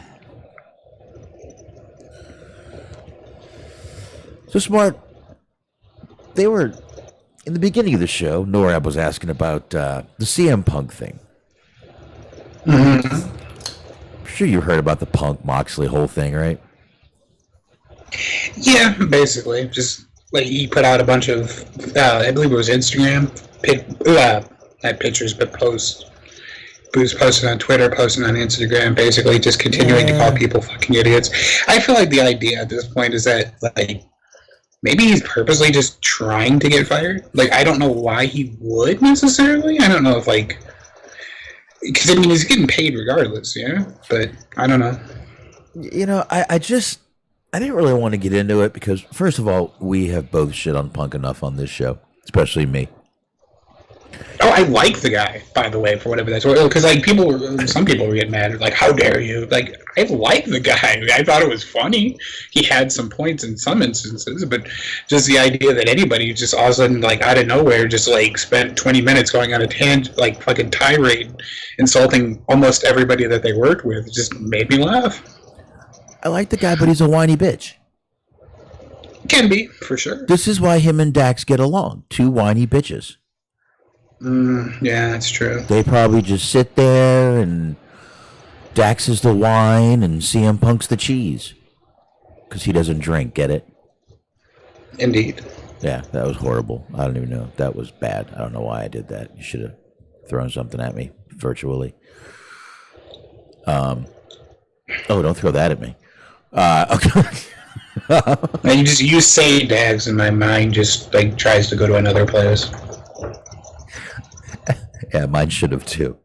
So Smart, they were in the beginning of the show. Norab was asking about the CM Punk thing. Mm-hmm. I'm sure you heard about the Punk Moxley whole thing, right? Yeah, basically. Just like he put out a bunch of, I believe it was Instagram, not pictures, but posts. He was posting on Twitter, posting on Instagram, basically just continuing to call people fucking idiots. I feel like the idea at this point is that, like, maybe he's purposely just trying to get fired. Like, I don't know why he would necessarily. I don't know if, like, because, I mean, he's getting paid regardless, yeah? But I don't know. You know, I didn't really want to get into it because, first of all, we have both shit on Punk enough on this show, especially me. Oh, I like the guy, by the way, for whatever that's worth. Because, like, some people were getting mad. Like, how dare you? Like, I like the guy. I thought it was funny. He had some points in some instances, but just the idea that anybody just all of a sudden, like, out of nowhere, just, like, spent 20 minutes going on a tangent, like, fucking tirade, insulting almost everybody that they worked with, just made me laugh. I like the guy, but he's a whiny bitch. Can be, for sure. This is why him and Dax get along. 2 whiny bitches. Yeah, that's true. They probably just sit there and Dax is the wine and CM Punk's the cheese. Because he doesn't drink, get it? Indeed. Yeah, that was horrible. I don't even know. That was bad. I don't know why I did that. You should have thrown something at me virtually. Oh, don't throw that at me. Okay. You say Dax, and my mind just, like, tries to go to another place. Yeah, mine should have too.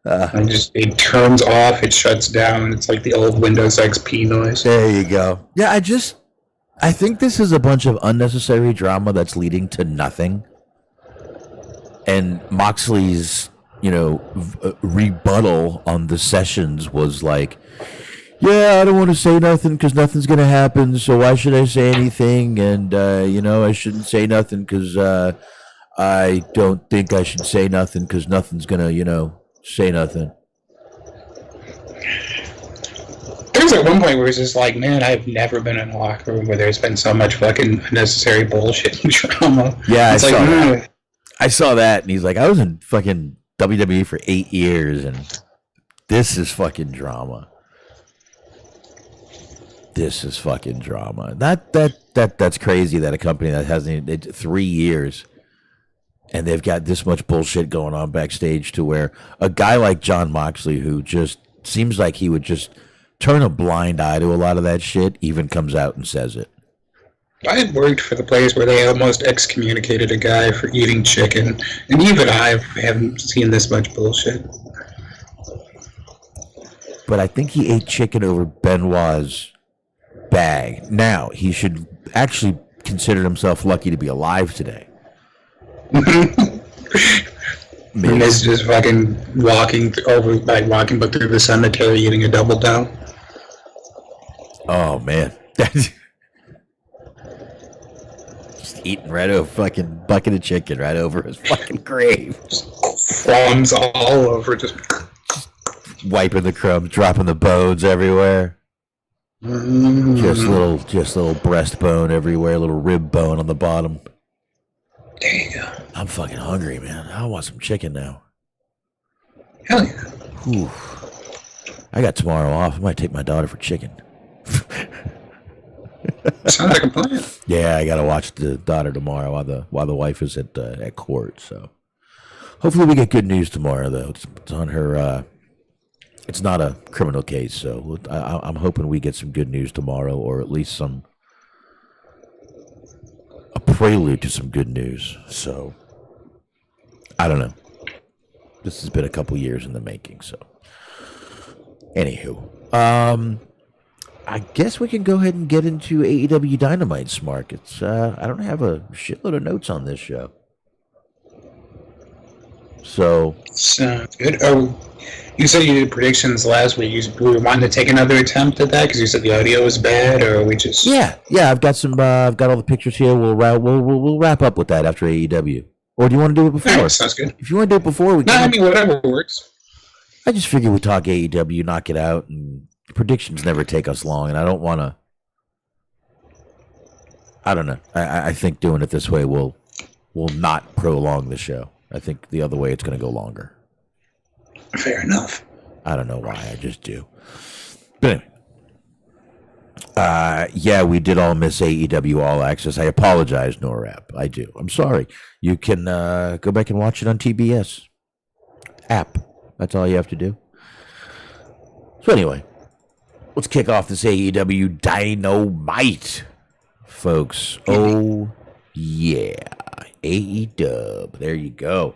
It turns off, it shuts down. It's like the old Windows XP noise. There you go. Yeah, I think this is a bunch of unnecessary drama that's leading to nothing. And Moxley's, rebuttal on the sessions was like, yeah, I don't want to say nothing because nothing's going to happen, so why should I say anything? And, I shouldn't say nothing because I don't think I should say nothing because nothing's going to, say nothing. There's at one point where it's just like, man, I've never been in a locker room where there's been so much fucking unnecessary bullshit and drama. Yeah, I saw that, and he's like, I was in fucking WWE for 8 years, and this is fucking drama. This is fucking drama. That's crazy that a company that hasn't 3 years and they've got this much bullshit going on backstage to where a guy like John Moxley, who just seems like he would just turn a blind eye to a lot of that shit, even comes out and says it. I had worked for the place where they almost excommunicated a guy for eating chicken, and even I haven't seen this much bullshit. But I think he ate chicken over Benoit's bag. Now, he should actually consider himself lucky to be alive today. And this just fucking walking but through the cemetery eating a double down. Oh, man. Just eating right over fucking bucket of chicken right over his fucking grave. Crumbs all over, just wiping the crumbs, dropping the bones everywhere. Just little breastbone everywhere, little rib bone on the bottom. There you go. I'm fucking hungry, man. I want some chicken now. Hell yeah. Whew. I got tomorrow off. I might take my daughter for chicken. Sounds like a plan. Yeah, I gotta watch the daughter tomorrow while the wife is at court. So hopefully we get good news tomorrow, though. It's on her. It's not a criminal case, so I'm hoping we get some good news tomorrow, or at least a prelude to some good news. So I don't know. This has been a couple years in the making. So anywho, I guess we can go ahead and get into AEW Dynamite, Smark. It's I don't have a shitload of notes on this show. So Sounds good. Oh, you said you did predictions last week. We wanted to take another attempt at that because you said the audio was bad, or we just yeah. I've got some. I've got all the pictures here. We'll wrap up with that after AEW. Or do you want to do it before? All right, sounds good. If you want to do it before, we No, can. I mean whatever works. I just figure we talk AEW, knock it out, and predictions never take us long, and I don't want to. I don't know. I think doing it this way will not prolong the show. I think the other way it's going to go longer. Fair enough. I don't know why. I just do. But anyway. Yeah, we did all miss AEW All Access. I apologize, NORAP. I do. I'm sorry. You can go back and watch it on TBS app. That's all you have to do. So anyway, let's kick off this AEW Dynamite, folks. Oh, yeah. AEW. There you go.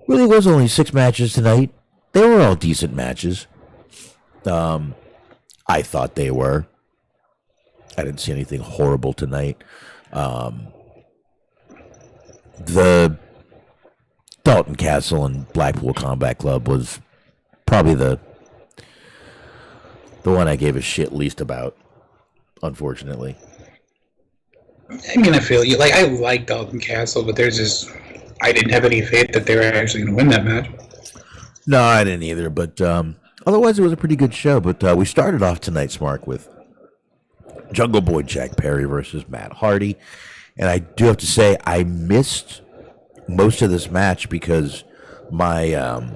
Really was only 6 matches tonight. They were all decent matches. I thought they were. I didn't see anything horrible tonight. The Dalton Castle and Blackpool Combat Club was probably the one I gave a shit least about, unfortunately. I'm gonna feel you. Like I like Dalton Castle, but there's just I didn't have any faith that they were actually gonna win that match. No, I didn't either, but otherwise it was a pretty good show. But we started off tonight, Smark, with Jungle Boy Jack Perry versus Matt Hardy. And I do have to say, I missed most of this match because my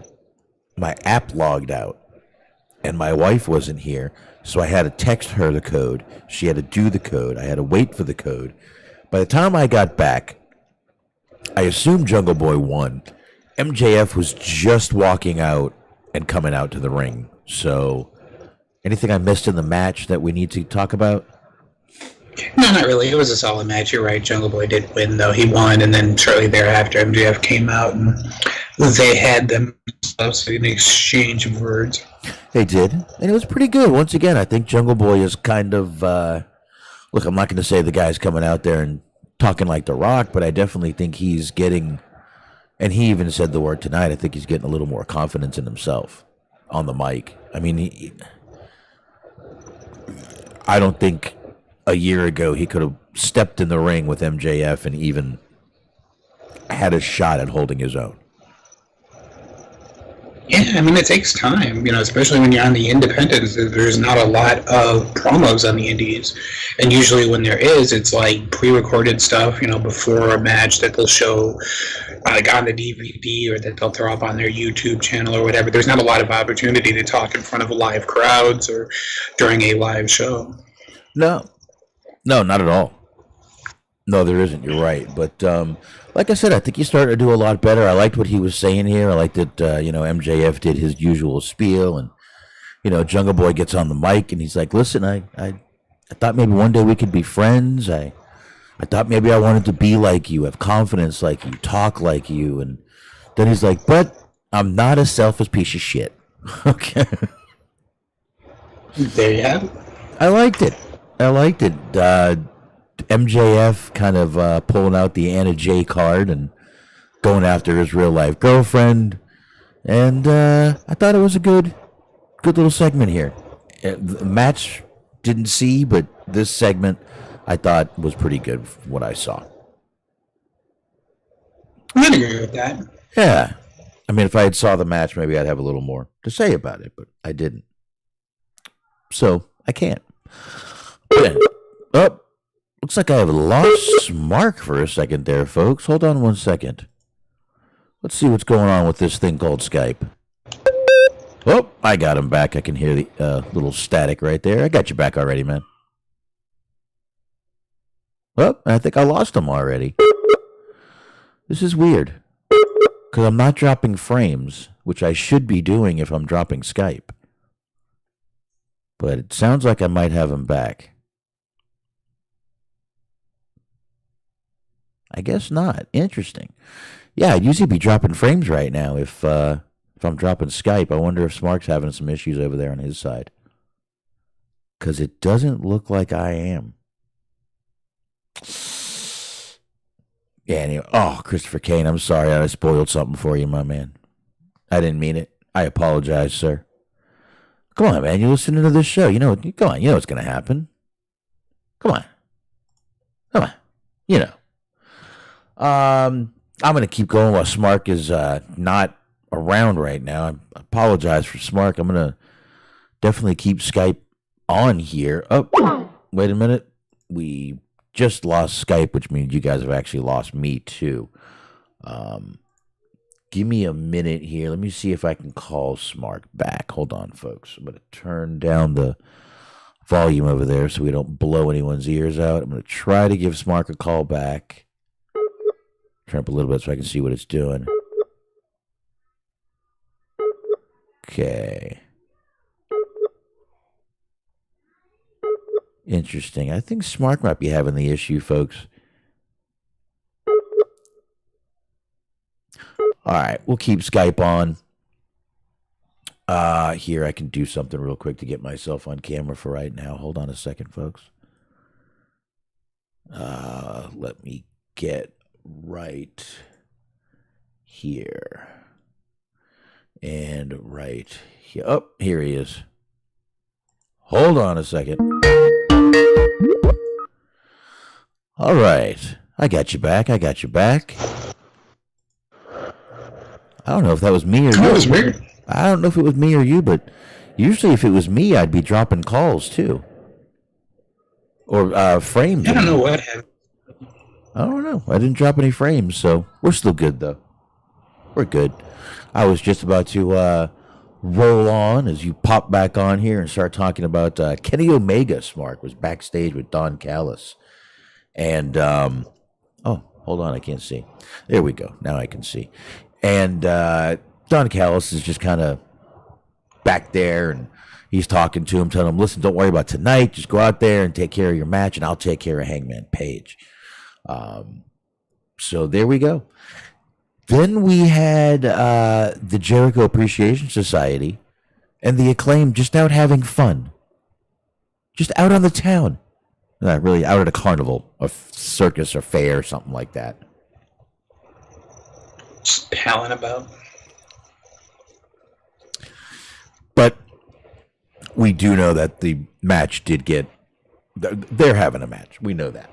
my app logged out and my wife wasn't here. So I had to text her the code. She had to do the code. I had to wait for the code. By the time I got back, I assumed Jungle Boy won. MJF was just walking out and coming out to the ring. So, anything I missed in the match that we need to talk about? No, not really. It was a solid match. You're right. Jungle Boy did win, though. He won, and then shortly thereafter, MJF came out, and they had themselves an exchange of words. They did, and it was pretty good. Once again, I think Jungle Boy is kind of... look, I'm not going to say the guy's coming out there and talking like The Rock, but I definitely think he's getting... And he even said the word tonight. I think he's getting a little more confidence in himself on the mic. I mean, I don't think a year ago he could have stepped in the ring with MJF and even had a shot at holding his own. Yeah, I mean, it takes time, especially when you're on the independents. There's not a lot of promos on the indies. And usually when there is, it's like pre-recorded stuff, before a match that they'll show like on the DVD or that they'll throw up on their YouTube channel or whatever. There's not a lot of opportunity to talk in front of live crowds or during a live show. No, not at all. No, there isn't. You're right. But like I said, I think he's starting to do a lot better. I liked what he was saying here. I liked that, MJF did his usual spiel. And, Jungle Boy gets on the mic and he's like, listen, I thought maybe one day we could be friends. I thought maybe I wanted to be like you, have confidence like you, talk like you. And then he's like, but I'm not a selfish piece of shit. Okay. There you have it. I liked it. MJF kind of pulling out the Anna J card and going after his real life girlfriend, and I thought it was a good little segment here. The match didn't see, but this segment I thought was pretty good from what I saw. I agree with that. Yeah, I mean, if I had saw the match, maybe I'd have a little more to say about it, but I didn't, so I can't. Oh. Looks like I have lost Mark for a second there, folks. Hold on 1 second. Let's see what's going on with this thing called Skype. Oh, I got him back. I can hear the little static right there. I got you back already, man. Oh, I think I lost him already. This is weird. Because I'm not dropping frames, which I should be doing if I'm dropping Skype. But it sounds like I might have him back. I guess not. Interesting. Yeah, I'd usually be dropping frames right now if I'm dropping Skype. I wonder if Smark's having some issues over there on his side. Because it doesn't look like I am. Yeah, anyway. Oh, Christopher Kane, I'm sorry I spoiled something for you, my man. I didn't mean it. I apologize, sir. Come on, man. You're listening to this show. You know, come on. You know what's going to happen. Come on. Come on. You know. I'm going to keep going while Smark is not around right now. I apologize for Smark. I'm going to definitely keep Skype on here. Oh, wait a minute. We just lost Skype, which means you guys have actually lost me too. Give me a minute here. Let me see if I can call Smark back. Hold on, folks. I'm going to turn down the volume over there so we don't blow anyone's ears out. I'm going to try to give Smark a call back. Turn up a little bit so I can see what it's doing. Okay. Interesting. I think Smark might be having the issue, folks. All right, we'll keep Skype on. Here, I can do something real quick to get myself on camera for right now. Hold on a second, folks. Let me get right here. And right here. Oh, here he is. Hold on a second. All right. I got you back. I don't know if that was me or you. That was weird. I don't know if it was me or you, but usually if it was me, I'd be dropping calls too. Or frames. I don't know what happened. I don't know. I didn't drop any frames, so we're still good, though. We're good. I was just about to roll on as you pop back on here and start talking about Kenny Omega. Smark was backstage with Don Callis. And, oh, hold on. I can't see. There we go. Now I can see. And Don Callis is just kind of back there, and he's talking to him, telling him, listen, don't worry about tonight. Just go out there and take care of your match, and I'll take care of Hangman Page. So there we go. Then we had the Jericho Appreciation Society and the Acclaim just out having fun. Just out on the town. Not really out at a carnival, or circus, or fair, or something like that. Just palling about. But we do know that the match did get... They're having a match. We know that.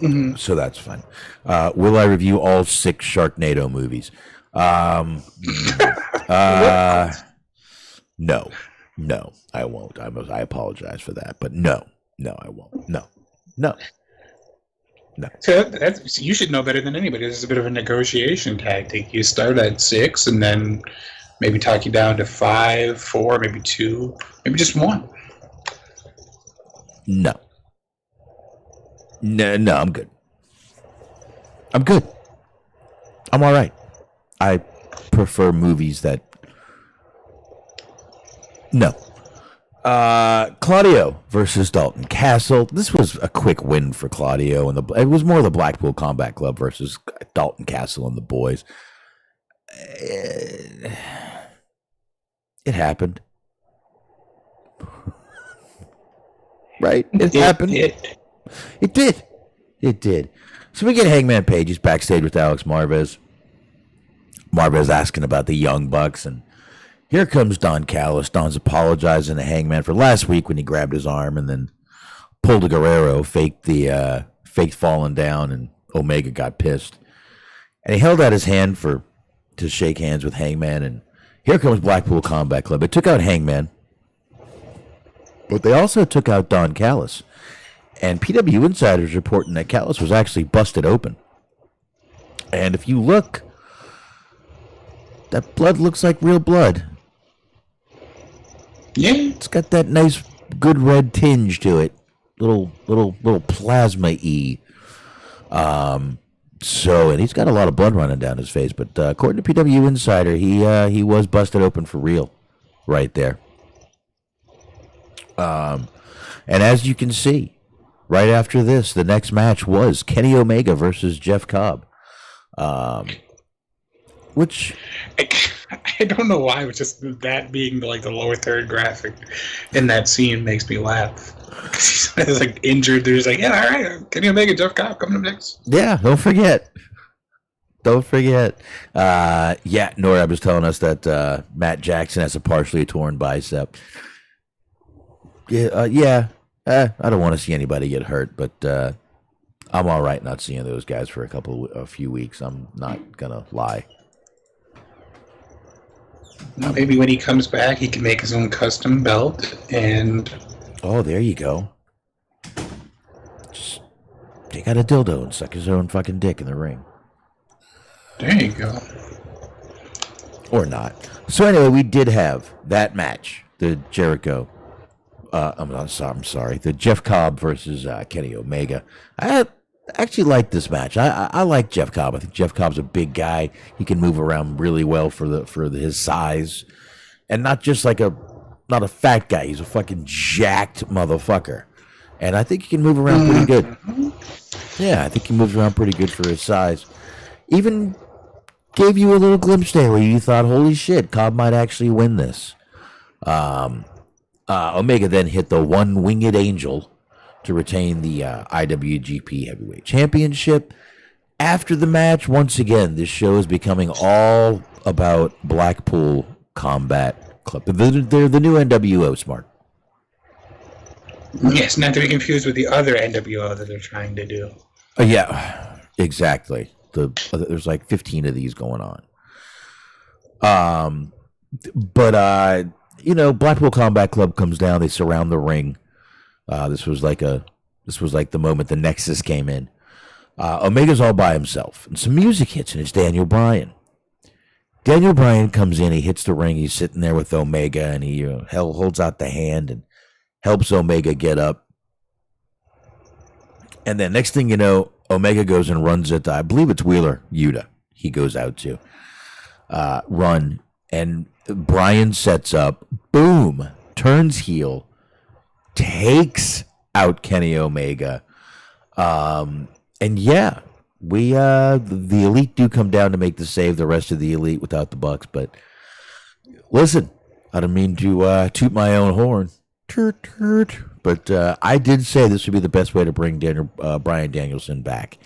Mm-hmm. So that's fun. Will I review all 6 Sharknado movies? No, I won't. I apologize for that, but no, I won't. No. So you should know better than anybody. This is a bit of a negotiation tactic. You start at 6 and then maybe talk you down to 5, 4, maybe 2, maybe just 1. No, I'm good. I'm all right. I prefer movies that... No. Claudio versus Dalton Castle. This was a quick win for Claudio, and it was more the Blackpool Combat Club versus Dalton Castle and the boys. It happened. Right? It happened. It did. So we get Hangman Page. He's backstage with Alex Marvez. Marvez asking about the Young Bucks, and here comes Don Callis. Don's apologizing to Hangman for last week when he grabbed his arm and then pulled a Guerrero, faked falling down, and Omega got pissed. And he held out his hand to shake hands with Hangman, and here comes Blackpool Combat Club. It took out Hangman, but they also took out Don Callis. And PW Insider's reporting that Callis was actually busted open. And if you look, that blood looks like real blood. Yeah. It's got that nice, good red tinge to it. Little plasma-y. So, and he's got a lot of blood running down his face. But according to PW Insider, he was busted open for real right there. And as you can see, right after this, the next match was Kenny Omega versus Jeff Cobb. Which I don't know why, but just that being like the lower third graphic in that scene makes me laugh. He's like injured. There's like, yeah, all right, Kenny Omega, Jeff Cobb coming up next. Yeah, don't forget. Don't forget. Yeah, Norab was telling us that Matt Jackson has a partially torn bicep. Yeah. I don't want to see anybody get hurt, but I'm all right not seeing those guys for a few weeks. I'm not gonna lie. Maybe when he comes back, he can make his own custom belt and. Oh, there you go. Just take out a dildo and suck his own fucking dick in the ring. There you go. Or not. So anyway, we did have that match, the Jericho. I'm sorry, the Jeff Cobb versus Kenny Omega. I actually like this match. I like Jeff Cobb. I think Jeff Cobb's a big guy. He can move around really well for his size, and not just like not a fat guy. He's a fucking jacked motherfucker, and I think he can move around pretty good. Yeah, I think he moves around pretty good for his size. Even gave you a little glimpse there where you thought, holy shit, Cobb might actually win this. Omega then hit the one-winged angel to retain the IWGP Heavyweight Championship. After the match, once again, this show is becoming all about Blackpool Combat Club. They're the new NWO, Smark. Yes, not to be confused with the other NWO that they're trying to do. Yeah, exactly. There's like 15 of these going on. But Blackpool Combat Club comes down. They surround the ring. This was like the moment the Nexus came in. Omega's all by himself, and some music hits, and it's Daniel Bryan. Daniel Bryan comes in. He hits the ring. He's sitting there with Omega, and he holds out the hand and helps Omega get up. And then next thing you know, Omega goes and runs at, I believe it's Wheeler Yuta. He goes out to run, and Bryan sets up, boom, turns heel, takes out Kenny Omega. And yeah, the Elite do come down to make the save, the rest of the Elite without the Bucks. But listen, I don't mean to toot my own horn. Toot, toot. But I did say this would be the best way to bring Bryan Danielson back.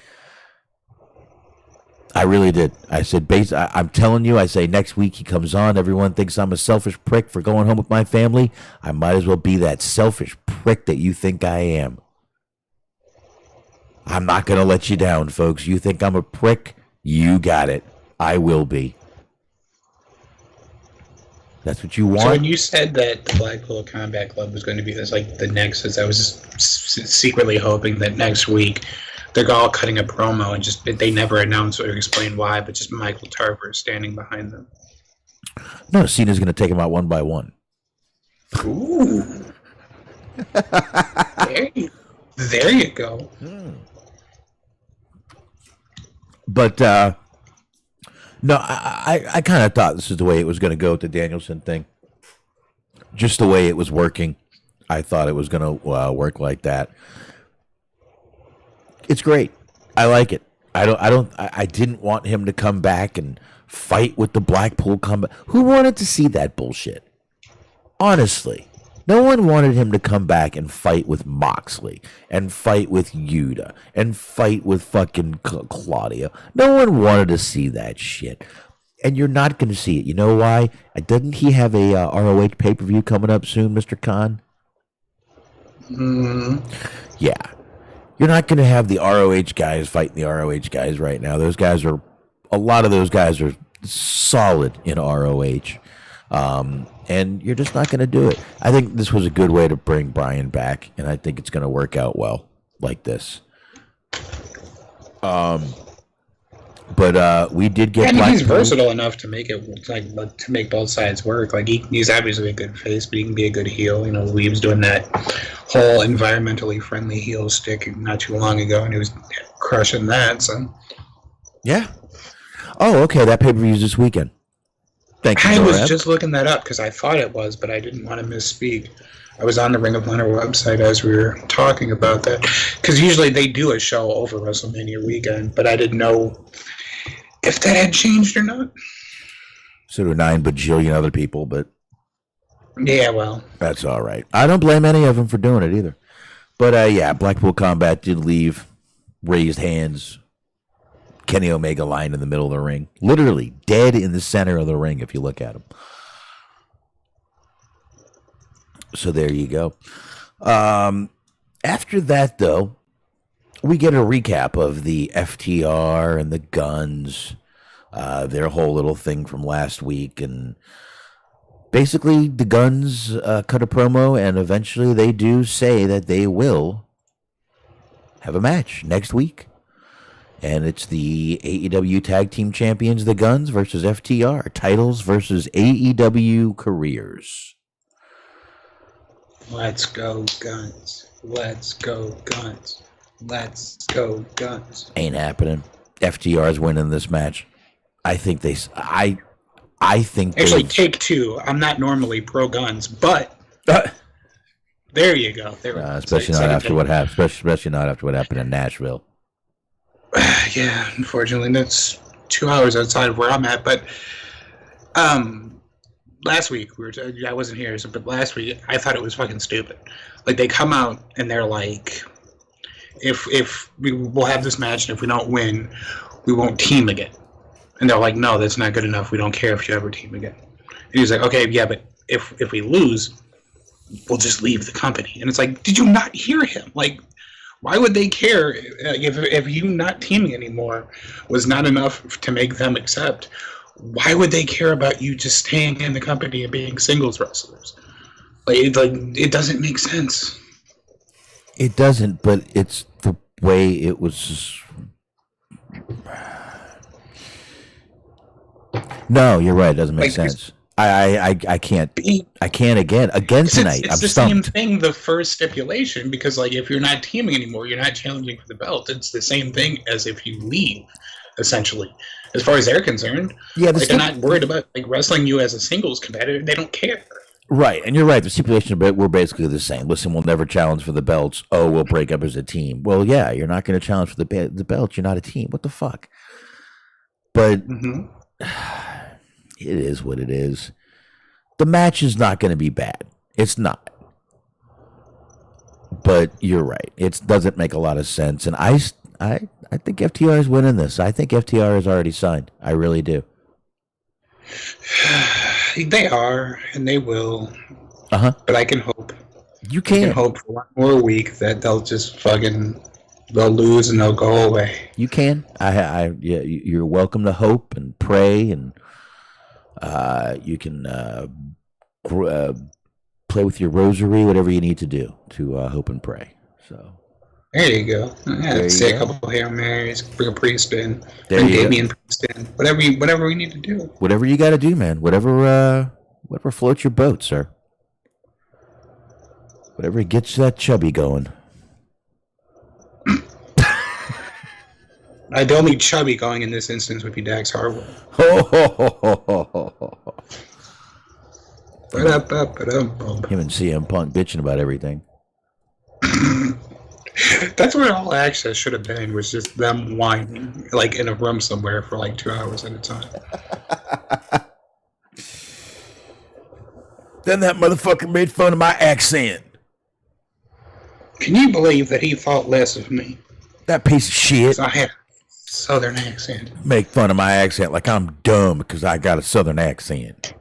I really did. I said, I'm telling you, I say next week he comes on. Everyone thinks I'm a selfish prick for going home with my family. I might as well be that selfish prick that you think I am. I'm not going to let you down, folks. You think I'm a prick? You got it. I will be. That's what you want? So when you said that the Blackpool Combat Club was going to be this, like the Nexus, I was just secretly hoping that next week they're all cutting a promo and just they never announce or explain why, but just Michael Tarver standing behind them. No, Cena's going to take them out one by one. Ooh. There you go. But no, I kind of thought this is the way it was going to go with the Danielson thing. Just the way it was working, I thought it was going to work like that. It's great. I like it. I didn't want him to come back and fight with the Blackpool Combat. Who wanted to see that bullshit? Honestly, no one wanted him to come back and fight with Moxley and fight with Yuta and fight with fucking Claudio. No one wanted to see that shit. And you're not going to see it. You know why? Doesn't he have a ROH pay-per-view coming up soon, Mr. Khan? Yeah. You're not going to have the ROH guys fighting the ROH guys right now. A lot of those guys are solid in ROH. And you're just not going to do it. I think this was a good way to bring Bryan back, and I think it's going to work out well like this. But we did get. I mean, he's versatile enough to make it to make both sides work. Like he's obviously a good face, but he can be a good heel. You know, Weave's doing that whole environmentally friendly heel stick not too long ago, and he was crushing that. So, yeah. Oh, okay. That pay-per-view is this weekend. Thank you. I was just looking that up because I thought it was, but I didn't want to misspeak. I was on the Ring of Honor website as we were talking about that because usually they do a show over WrestleMania weekend, but I didn't know if that had changed or not. So do 9 bajillion other people, but Yeah, well, that's all right. I don't blame any of them for doing it either. But yeah, Blackpool Combat did leave, raised hands. Kenny Omega lying in the middle of the ring, literally dead in the center of the ring if you look at him. So there you go. After that, though, we get a recap of the FTR and the Guns, their whole little thing from last week. And basically, the Guns cut a promo, and eventually they do say that they will have a match next week. And it's the AEW Tag Team Champions, the Guns, versus FTR. Titles versus AEW careers. Let's go, Guns. Let's go, Guns. Let's go, Guns. Ain't happening. FTR's winning this match. I think they. I think. Actually, take two. I'm not normally pro Guns, but there you go. There we go. Especially not after what happened. Especially not after what happened in Nashville. Yeah, unfortunately, that's 2 hours outside of where I'm at. But last week I wasn't here, but last week I thought it was fucking stupid. Like, they come out and they're like, if we will have this match, and if we don't win, we won't team again. And they're like, no, that's not good enough. We don't care if you ever team again. And he's like, okay, yeah, but if we lose, we'll just leave the company. And it's like, did you not hear him? Like, why would they care if you not teaming anymore was not enough to make them accept? Why would they care about you just staying in the company and being singles wrestlers? Like it doesn't make sense. It doesn't, but it's the way it was. No, you're right. It doesn't make sense. I can't again tonight. It's I'm the stumped. same thing. The first stipulation, because like if you're not teaming anymore, you're not challenging for the belt. It's the same thing as if you leave, essentially. As far as they're concerned, yeah, they're not worried about like wrestling you as a singles competitor. They don't care. Right, and you're right. The stipulations were basically the same. Listen, we'll never challenge for the belts. Oh, we'll break up as a team. Well, yeah, you're not going to challenge for the belts. You're not a team. What the fuck? But it is what it is. The match is not going to be bad. It's not. But you're right. It doesn't make a lot of sense. And I think FTR is winning this. I think FTR is already signed. I really do. They are, and they will. But I can hope. You can. I can hope for one more week that they'll just they'll lose and they'll go away. You can. Yeah, you're welcome to hope and pray, and you can play with your rosary, whatever you need to do to hope and pray. So there you go. Say a couple of Hail Marys, bring a priest in, bring Damien priest in, whatever we need to do. Whatever you got to do, man. Whatever floats your boat, sir. Whatever gets that chubby going. The only chubby going in this instance would be Dax Harwood. Him and CM Punk bitching about everything. That's where All Access should have been, was just them whining, like in a room somewhere for like 2 hours at a time. Then that motherfucker made fun of my accent. Can you believe that he thought less of me? That piece of shit. I had a southern accent. Make fun of my accent like I'm dumb because I got a southern accent.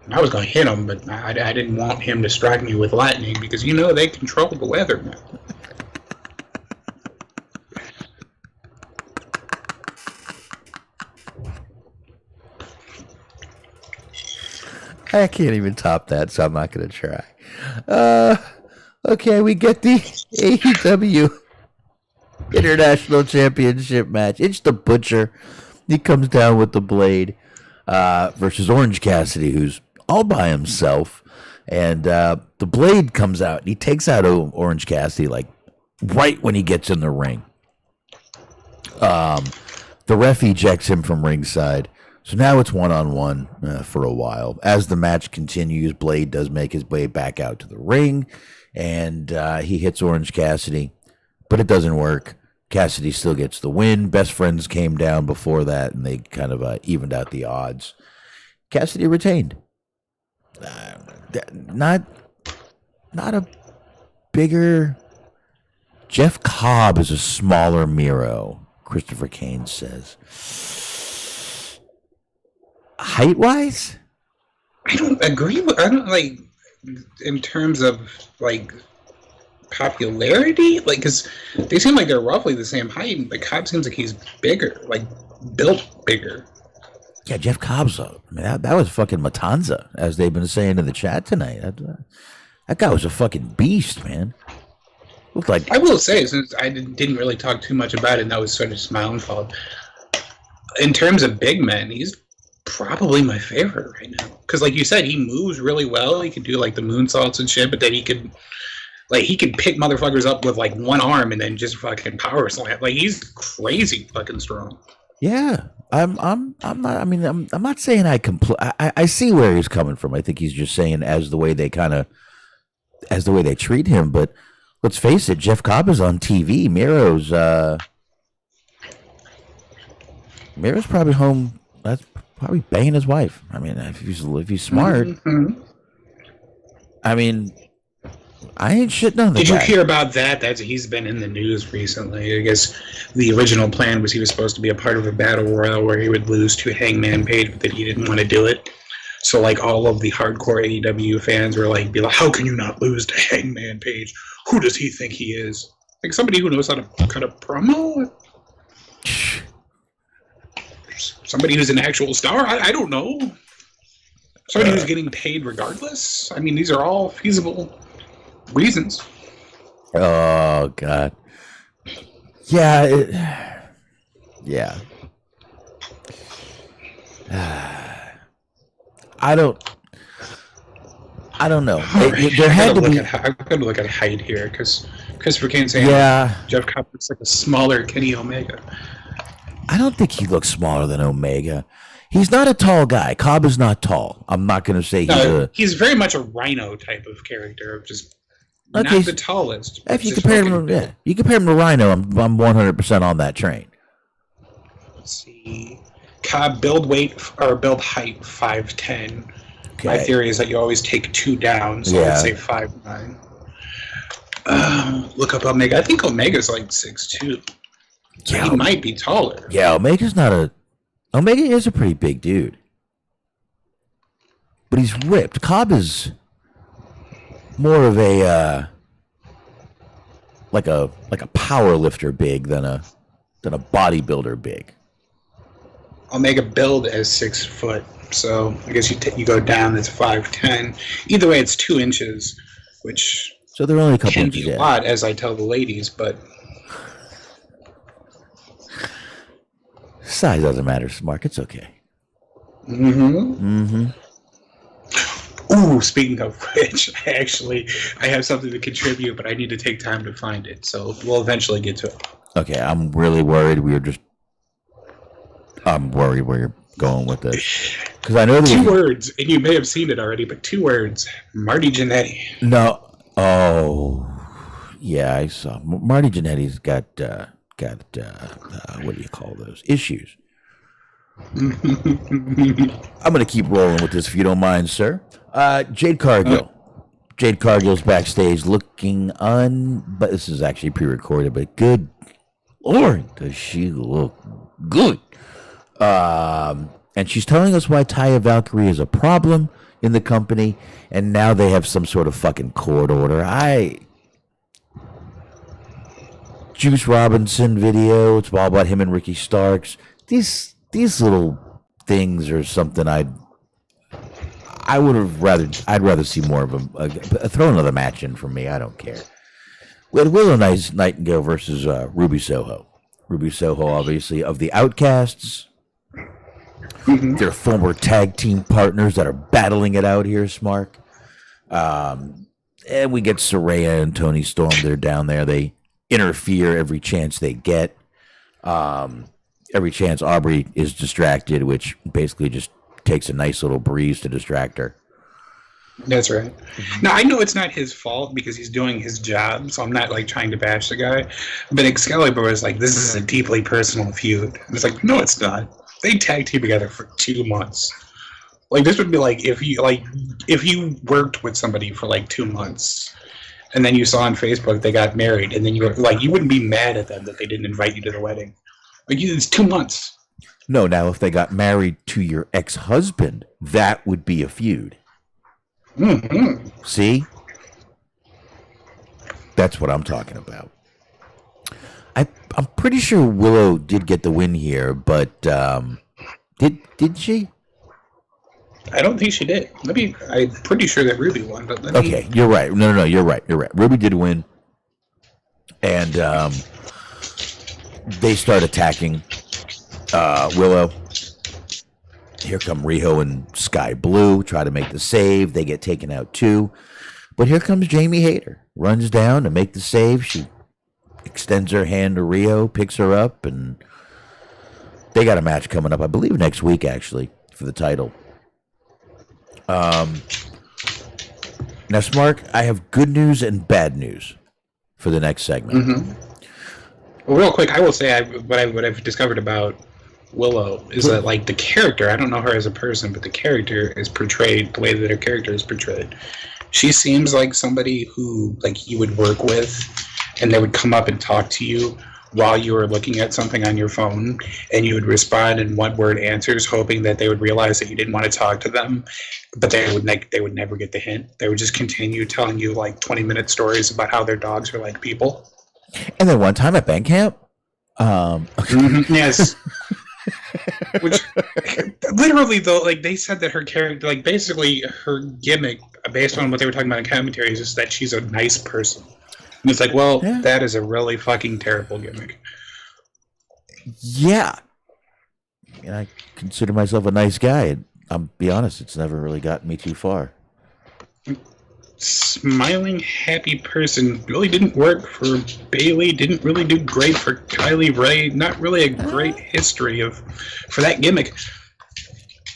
I was going to hit him, but I didn't want him to strike me with lightning because, they control the weather now. I can't even top that, so I'm not going to try. Okay, we get the AEW International Championship match. It's the Butcher. He comes down with the Blade versus Orange Cassidy, who's all by himself. And the Blade comes out, and he takes out Orange Cassidy, like, right when he gets in the ring. The ref ejects him from ringside. So now it's one-on-one for a while. As the match continues, Blade does make his way back out to the ring, and he hits Orange Cassidy, but it doesn't work. Cassidy still gets the win. Best Friends came down before that, and they kind of evened out the odds. Cassidy retained. Not a bigger. Jeff Cobb is a smaller Miro, Christopher Kane says. Height-wise? I don't agree with. I don't like in terms of like popularity, like because they seem like they're roughly the same height. But Cobb seems like he's bigger, like built bigger. Yeah, Jeff Cobb's. I mean, that was fucking Matanza, as they've been saying in the chat tonight. That guy was a fucking beast, man. Looked like. I will say, since I didn't really talk too much about it, and that was sort of just my own fault. In terms of big men, he's probably my favorite right now. Because, like you said, he moves really well. He can do like the moonsaults and shit, but then he could pick motherfuckers up with like one arm and then just fucking power slam. Like he's crazy fucking strong. Yeah, I'm not. I mean, I'm not saying I see where he's coming from. I think he's just saying as the way they treat him. But let's face it, Jeff Cobb is on TV. Miro's probably home. That's probably banging his wife. I mean, if he's smart. Mm-hmm. I mean, I ain't shitting on the Did guy. you hear about that? He's been in the news recently. I guess the original plan was he was supposed to be a part of a battle royal where he would lose to Hangman Page, but that he didn't want to do it. So, like, all of the hardcore AEW fans were like, how can you not lose to Hangman Page? Who does he think he is? Like, somebody who knows how to cut a promo? Somebody who's an actual star? I don't know. Somebody who's getting paid regardless? I mean, these are all feasible reasons. Oh God. Yeah. Yeah. I don't know. There had to be. I'm going to look at height here because Christopher Kane saying Jeff Cobb looks like a smaller Kenny Omega. I don't think he looks smaller than Omega. He's not a tall guy. Cobb is not tall. I'm not going to say he's very much a Rhino type of character, just not the tallest. If you compare him, you compare him to Rhino, I'm 100% on that train. Let's see, Cobb build height 5'10". Okay. My theory is that you always take two down, so I'd say 5'9". Look up Omega. I think Omega's like 6'2". Yeah, he might be taller. Yeah, Omega is a pretty big dude, but he's ripped. Cobb is more of a like a power lifter big than a bodybuilder big. Omega build as 6 foot, so I guess you go down. That's 5'10". Either way, it's 2 inches, which so they're only a couple can inches. Be a lot, as I tell the ladies, but. Size doesn't matter, Smark. It's okay. Ooh, speaking of which, I have something to contribute, but I need to take time to find it, so we'll eventually get to it. Okay, I'm really worried. I'm worried where you're going with this. Because I know 2 words, and you may have seen it already, but 2 words. Marty Jannetty. No. Oh, yeah, I saw. Marty Jannetty's got what do you call those issues? I'm gonna keep rolling with this if you don't mind, sir. Jade Cargill. Jade Cargill's backstage looking but this is actually pre-recorded, but good Lord, does she look good. And she's telling us why Taya Valkyrie is a problem in the company, and now they have some sort of fucking court order. Juice Robinson video. It's all about him and Ricky Starks. These little things are something I'd rather see more of them. Throw another match in for me. I don't care. We had Willow Nightingale versus Ruby Soho. Ruby Soho, obviously, of the Outcasts. Mm-hmm. They're former tag team partners that are battling it out here, Smark. And we get Saraya and Toni Storm. They're down there. They interfere every chance they get. Every chance Aubrey is distracted, which basically just takes a nice little breeze to distract her. That's right. Now, I know it's not his fault because he's doing his job, so I'm not, like, trying to bash the guy. But Excalibur was like, this is a deeply personal feud. And it's like, no, it's not. They tag team together for 2 months. Like, this would be like if you worked with somebody for, like, 2 months, and then you saw on Facebook they got married, and then you were, like, you wouldn't be mad at them that they didn't invite you to the wedding. Like, it's 2 months. No, now if they got married to your ex-husband, that would be a feud. Mm-hmm. See? That's what I'm talking about. I'm pretty sure Willow did get the win here, but did she? I don't think she did. I'm pretty sure that Ruby won, but Okay, you're right. No, you're right. Ruby did win, and they start attacking Willow. Here come Riho and Sky Blue, try to make the save. They get taken out too. But here comes Jamie Hayter. Runs down to make the save. She extends her hand to Riho, picks her up, and they got a match coming up, I believe, next week, actually, for the title. Now, Smark, I have good news and bad news for the next segment. Mm-hmm. Well, real quick, I will say what I've discovered about Willow is that, like, the character, I don't know her as a person, but the character is portrayed the way that her character is portrayed. She seems like somebody who, like, you would work with, and they would come up and talk to you while you were looking at something on your phone, and you would respond in one-word answers, hoping that they would realize that you didn't want to talk to them, but they would never get the hint. They would just continue telling you, like, 20-minute stories about how their dogs are like people. And then one time at band camp, yes. Which, literally, though, like, they said that her character, like, basically her gimmick, based on what they were talking about in commentary, is just that she's a nice person. And it's like, well, yeah, that is a really fucking terrible gimmick. Yeah. And I consider myself a nice guy, and I'll be honest, it's never really gotten me too far. Smiling, happy person really didn't work for Bailey, didn't really do great for Kylie Ray, not really a great history for that gimmick.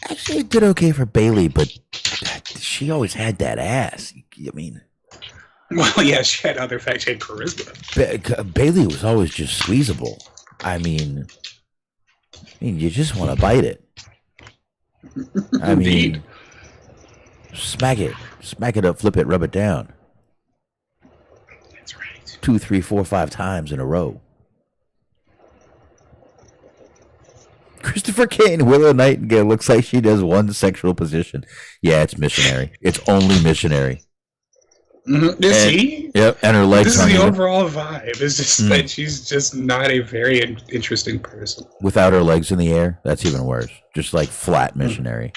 Actually, it did okay for Bailey, but she always had that ass. I mean... Well, yeah, she had other facts, she had charisma. Bailey was always just squeezable. I mean, you just want to bite it. I mean, smack it up, flip it, rub it down. That's right. 2, 3, 4, 5 times in a row. Christopher Kane, Willow Nightingale looks like she does one sexual position. Yeah, it's missionary. It's only missionary. Mm-hmm. See? Yep, and her legs. This is the overall vibe. It's just that she's just not a very interesting person. Without her legs in the air, that's even worse. Just like flat missionary.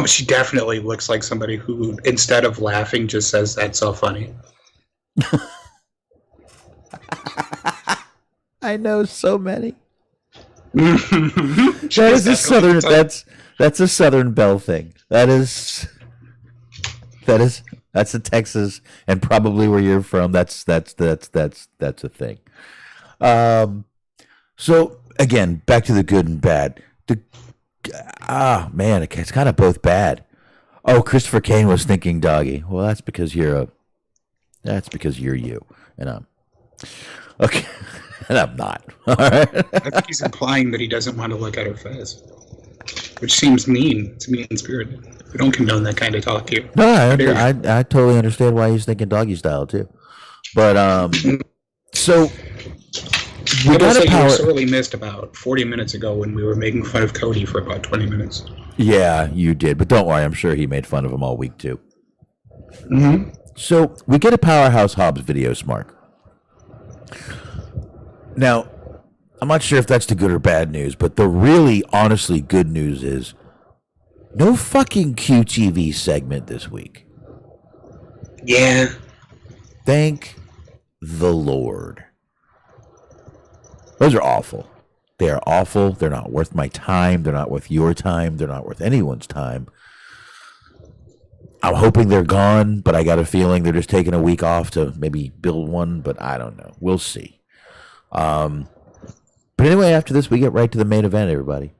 She definitely looks like somebody who, instead of laughing, just says, "That's so funny." I know so many. That is a southern. That's a Southern Belle thing. That's a Texas, and probably where you're from. That's a thing. So again, back to the good and bad. Man, it's kind of both bad. Oh, Christopher Kane was thinking doggy. Well, that's because you're you, and I'm okay, and I'm not. All right. I think he's implying that he doesn't want to look at her face, which seems mean. It's mean-spirited. We don't condone that kind of talk here. No, I totally understand why he's thinking doggy style too. But so we got a power. You sorely missed about 40 minutes ago when we were making fun of Cody for about 20 minutes. Yeah, you did, but don't worry. I'm sure he made fun of him all week too. Mm-hmm. So we get a Powerhouse Hobbs video, Smark. Now, I'm not sure if that's the good or bad news, but the really, honestly good news is no fucking QTV segment this week. Yeah. Thank the Lord. Those are awful. They are awful. They're not worth my time. They're not worth your time. They're not worth anyone's time. I'm hoping they're gone, but I got a feeling they're just taking a week off to maybe build one, but I don't know. We'll see. But anyway, after this, we get right to the main event, everybody.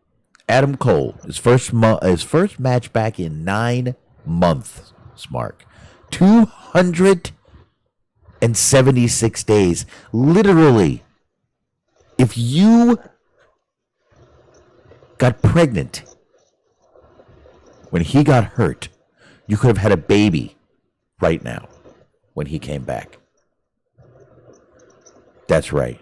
Adam Cole, his first match back in 9 months, Smark. 276 days. Literally, if you got pregnant when he got hurt, you could have had a baby right now when he came back. That's right.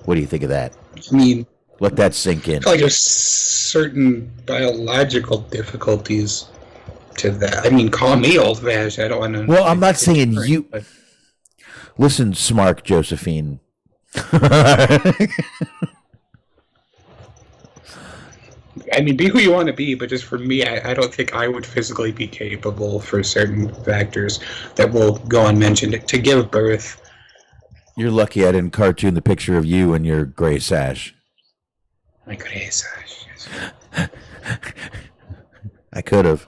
What do you think of that? I mean, let that sink in. I feel like there's certain biological difficulties to that. I mean, call me old-fashioned. I don't want to... Well, I'm not saying you... But... Listen, Smark, Josephine. I mean, be who you want to be, but just for me, I don't think I would physically be capable for certain factors that will go unmentioned to give birth. You're lucky I didn't cartoon the picture of you and your gray sash. My gray sash. Yes. I could have.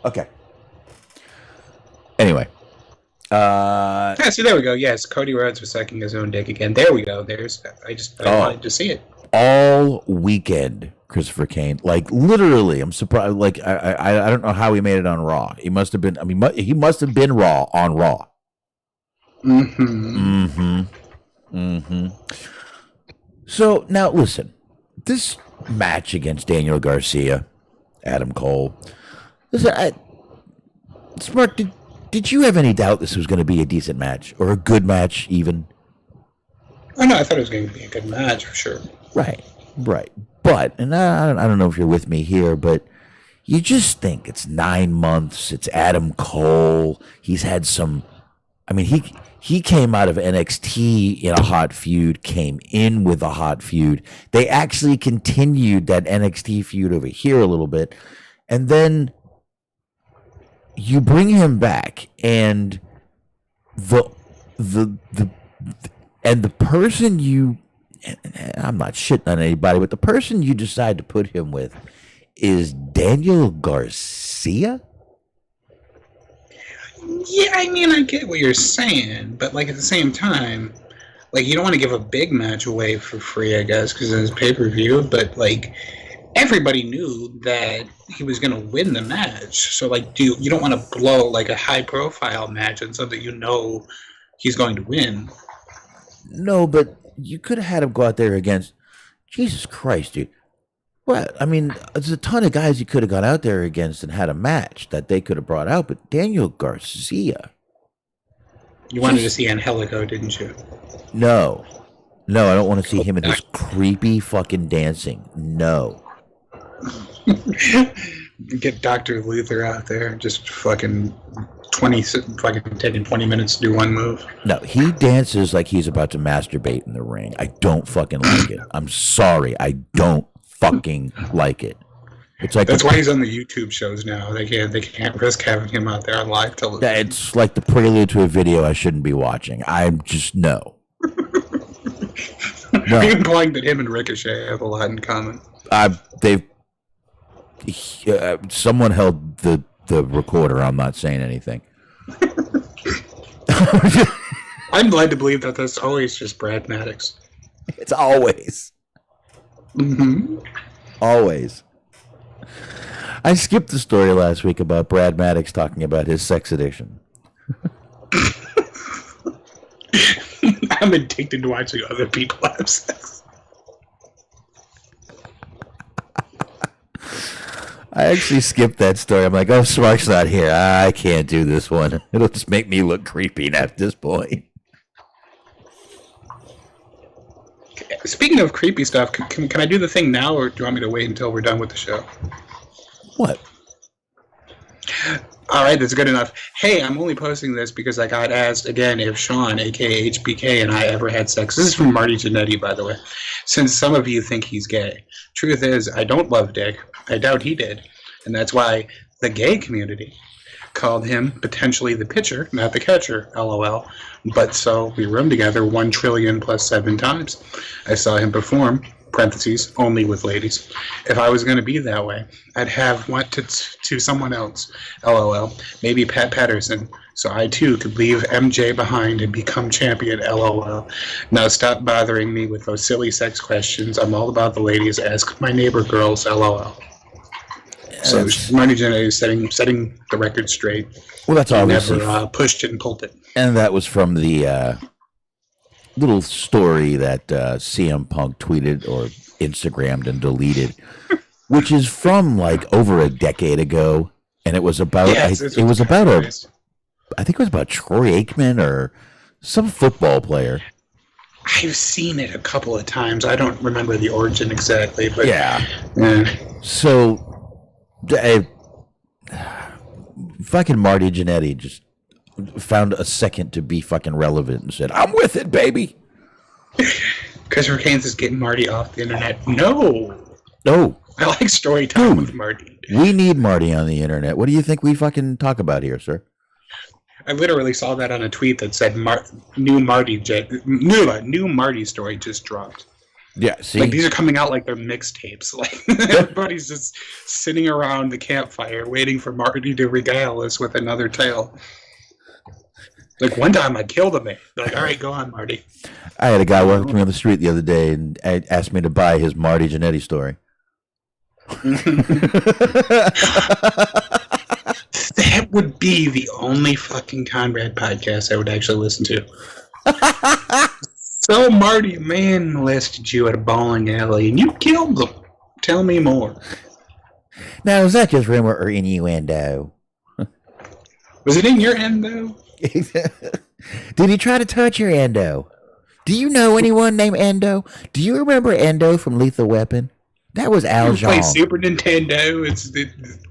Okay. Anyway. Yeah, see, there we go. Yes, Cody Rhodes was sucking his own dick again. There we go. I wanted to see it. All weekend, Christopher Kane. Like, literally, I'm surprised. Like, I don't know how he made it on Raw. He must have been, he must have been Raw on Raw. So, now, listen. This match against Daniel Garcia, Adam Cole. Listen, Smark, did you have any doubt this was going to be a decent match? Or a good match, even? Oh, no, I thought it was going to be a good match, for sure. Right. But, and I don't know if you're with me here, but you just think it's 9 months. It's Adam Cole. He's had some... I mean, he came out of NXT in a hot feud, came in with a hot feud. They actually continued that NXT feud over here a little bit. And then you bring him back, and the person you... I'm not shitting on anybody, but the person you decide to put him with is Daniel Garcia? Yeah, I mean, I get what you're saying, but, like, at the same time, like, you don't want to give a big match away for free, I guess, because it's pay-per-view, but, like, everybody knew that he was going to win the match, so, like, you don't want to blow, like, a high-profile match on something you know he's going to win. No, but you could have had him go out there against... Jesus Christ, dude. Well, I mean, there's a ton of guys you could have gone out there against and had a match that they could have brought out, but Daniel Garcia... You wanted to see Angelico, didn't you? No, I don't want to see him in this creepy fucking dancing. No. Get Dr. Luther out there, just fucking taking 20 minutes to do one move. No, he dances like he's about to masturbate in the ring. I don't fucking like it. I'm sorry, I don't fucking like it. It's like that's why he's on the YouTube shows now. They can't risk having him out there on live television. Yeah, it's like the prelude to a video I shouldn't be watching. I'm just no. No. Are you implying that him and Ricochet have a lot in common? Someone held the recorder. I'm not saying anything. I'm glad to believe that that's always just Brad Maddox. It's always. Mm-hmm. Always. I skipped the story last week about Brad Maddox talking about his sex addiction. I'm addicted to watching other people have sex. I actually skipped that story. I'm like, oh, Smark's not here. I can't do this one. It'll just make me look creepy at this point. Speaking of creepy stuff, can I do the thing now, or do you want me to wait until we're done with the show? What? All right, that's good enough. Hey, I'm only posting this because I got asked again if Sean, a.k.a. HBK, and I ever had sex. This is from Marty Jannetty, by the way. Since some of you think he's gay. Truth is, I don't love dick. I doubt he did. And that's why the gay community called him potentially the pitcher, not the catcher, LOL. But so we roomed together 1 trillion plus 7 times. I saw him perform, parentheses, only with ladies. If I was going to be that way, I'd have went to someone else, LOL. Maybe Pat Patterson, so I too could leave MJ behind and become champion, LOL. Now stop bothering me with those silly sex questions. I'm all about the ladies. Ask my neighbor girls, LOL. So Marty Jannetty is setting the record straight. Well, that's obviously never pushed it and pulled it. And that was from the little story that CM Punk tweeted or Instagrammed and deleted, which is from like over a decade ago, and it was about I think it was about Troy Aikman or some football player. I've seen it a couple of times. I don't remember the origin exactly, but yeah. So. Fucking Marty Jannetty just found a second to be fucking relevant and said, "I'm with it, baby." Because Kansas is getting Marty off the internet. No. I like story time with Marty. We need Marty on the internet. What do you think we fucking talk about here, sir? I literally saw that on a tweet that said new Marty story just dropped. Yeah, see? Like, these are coming out like they're mixtapes. Like, everybody's just sitting around the campfire waiting for Marty to regale us with another tale. Like, one time I killed a man. Like, all right, go on, Marty. I had a guy walking me on the street the other day and asked me to buy his Marty Jannetty story. That would be the only fucking Conrad podcast I would actually listen to. So Marty, a man molested you at a bowling alley and you killed them. Tell me more. Now, is that just rumor or innuendo? Was it in your endo? Did he try to touch your endo? Do you know anyone named Endo? Do you remember Endo from Lethal Weapon? That was Al Jean. Play Super Nintendo. It's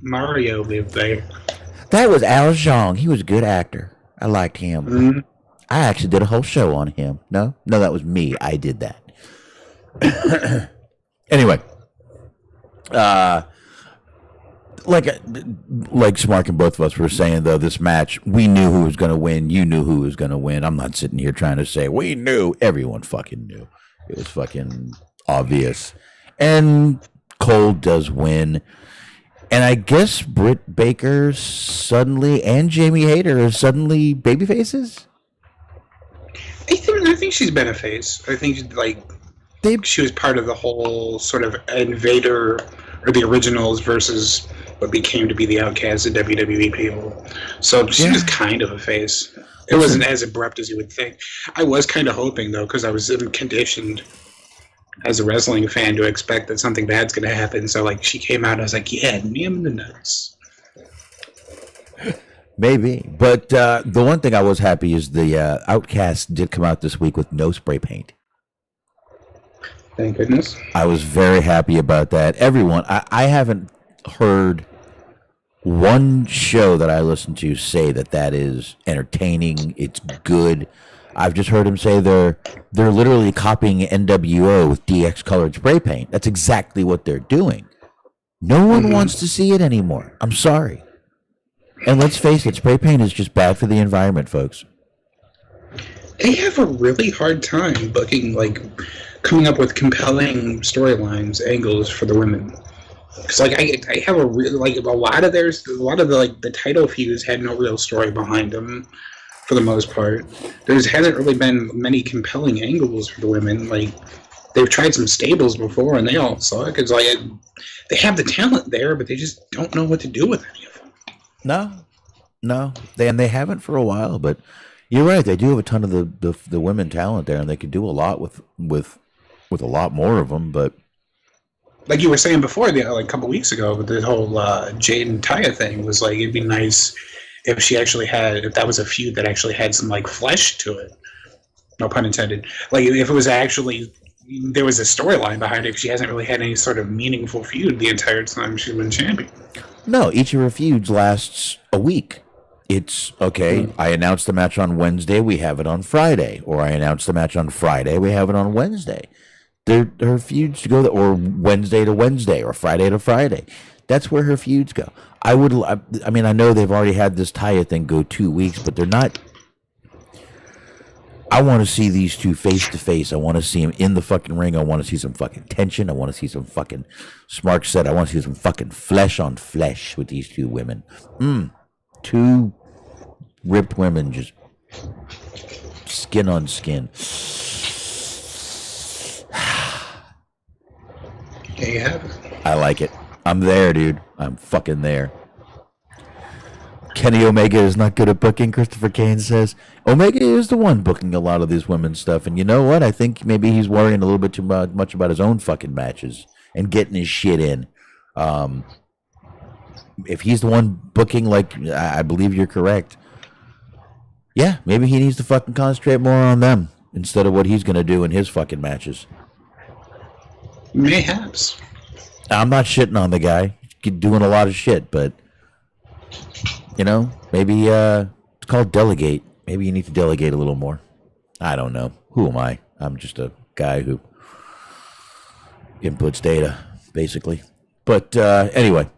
Mario lived there. That was Al Jean. He was a good actor. I liked him. Mm-hmm. I actually did a whole show on him. No, that was me. I did that. Anyway, like Smark and both of us were saying, though, this match, we knew who was going to win. You knew who was going to win. I'm not sitting here trying to say we knew. Everyone fucking knew. It was fucking obvious. And Cole does win. And I guess Britt Baker suddenly and Jamie Hayter are suddenly babyfaces. I think she's been a face. I think she was part of the whole sort of Invader or the originals versus what became to be the Outcasts of WWE people. So she was kind of a face. It wasn't as abrupt as you would think. I was kind of hoping, though, because I was conditioned as a wrestling fan to expect that something bad's going to happen. So, like, she came out, I was like, yeah, me in the nuts. Maybe. But the one thing I was happy is the Outcast did come out this week with no spray paint. Thank goodness. I was very happy about that. Everyone, I haven't heard one show that I listen to say that is entertaining, it's good. I've just heard him say they're literally copying NWO with DX colored spray paint. That's exactly what they're doing. No one wants to see it anymore. I'm sorry. And let's face it, spray paint is just bad for the environment, folks. They have a really hard time coming up with compelling storylines, angles for the women. Because I have a lot of the title feuds had no real story behind them, for the most part. There hasn't really been many compelling angles for the women. Like, they've tried some stables before, and they all suck. It's like they have the talent there, but they just don't know what to do with any of them. No, they haven't for a while. But you're right; they do have a ton of the women talent there, and they could do a lot with a lot more of them. But like you were saying before, a couple weeks ago, with the whole Jade and Taya thing, was like, it'd be nice if that was a feud that actually had some flesh to it. No pun intended. Like, if it was actually, there was a storyline behind it, because she hasn't really had any sort of meaningful feud the entire time she's been champion. No, each of her feuds lasts a week. It's, okay, I announced the match on Wednesday, we have it on Friday. Or I announced the match on Friday, we have it on Wednesday. Her feuds go, or Wednesday to Wednesday, or Friday to Friday. That's where her feuds go. I would. I mean, I know they've already had this Taya thing go 2 weeks, but they're not. I want to see these two face to face. I want to see them in the fucking ring. I want to see some fucking tension. I want to see some fucking Smark said. I want to see some fucking flesh on flesh with these two women. Two ripped women, just skin on skin. There you have it. I like it. I'm there, dude. I'm fucking there. Kenny Omega is not good at booking, Christopher Kane says. Omega is the one booking a lot of this women's stuff. And you know what? I think maybe he's worrying a little bit too much about his own fucking matches and getting his shit in. If he's the one booking, like, I believe you're correct. Yeah, maybe he needs to fucking concentrate more on them instead of what he's going to do in his fucking matches. Mayhaps. I'm not shitting on the guy. He's doing a lot of shit, but... You know, maybe it's called delegate. Maybe you need to delegate a little more. I don't know. Who am I? I'm just a guy who inputs data, basically. But anyway,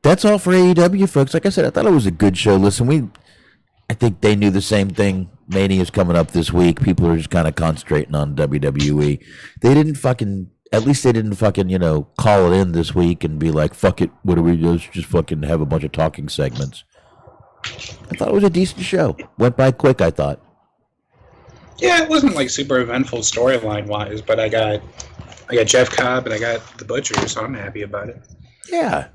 that's all for AEW, folks. Like I said, I thought it was a good show. Listen, I think they knew the same thing. Mania's coming up this week. People are just kind of concentrating on WWE. They didn't fucking... At least they didn't fucking, call it in this week and be like, fuck it, what do we do? Let's just fucking have a bunch of talking segments. I thought it was a decent show. Went by quick, I thought. Yeah, it wasn't like super eventful storyline wise, but I got Jeff Cobb and I got the Butcher, so I'm happy about it. Yeah.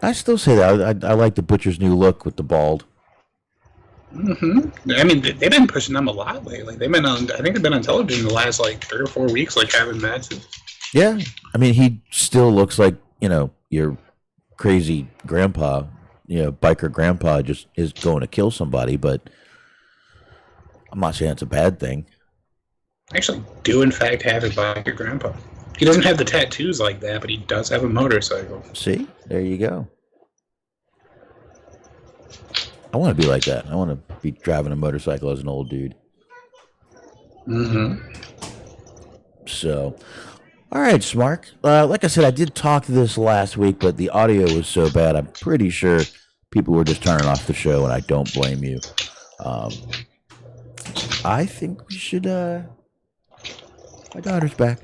I still say that. I like the Butcher's new look with the bald. I mean, they've been pushing them a lot lately. I think they've been on television the last 3 or 4 weeks, having matches. Yeah, I mean, he still looks like your crazy grandpa, biker grandpa, just is going to kill somebody. But I'm not saying it's a bad thing. I actually do, in fact, have a biker grandpa. He doesn't have the tattoos like that, but he does have a motorcycle. See, there you go. I want to be like that. I want to be driving a motorcycle as an old dude. So, all right, Smark. Like I said, I did talk this last week, but the audio was so bad, I'm pretty sure people were just turning off the show, and I don't blame you. I think we should... My daughter's back.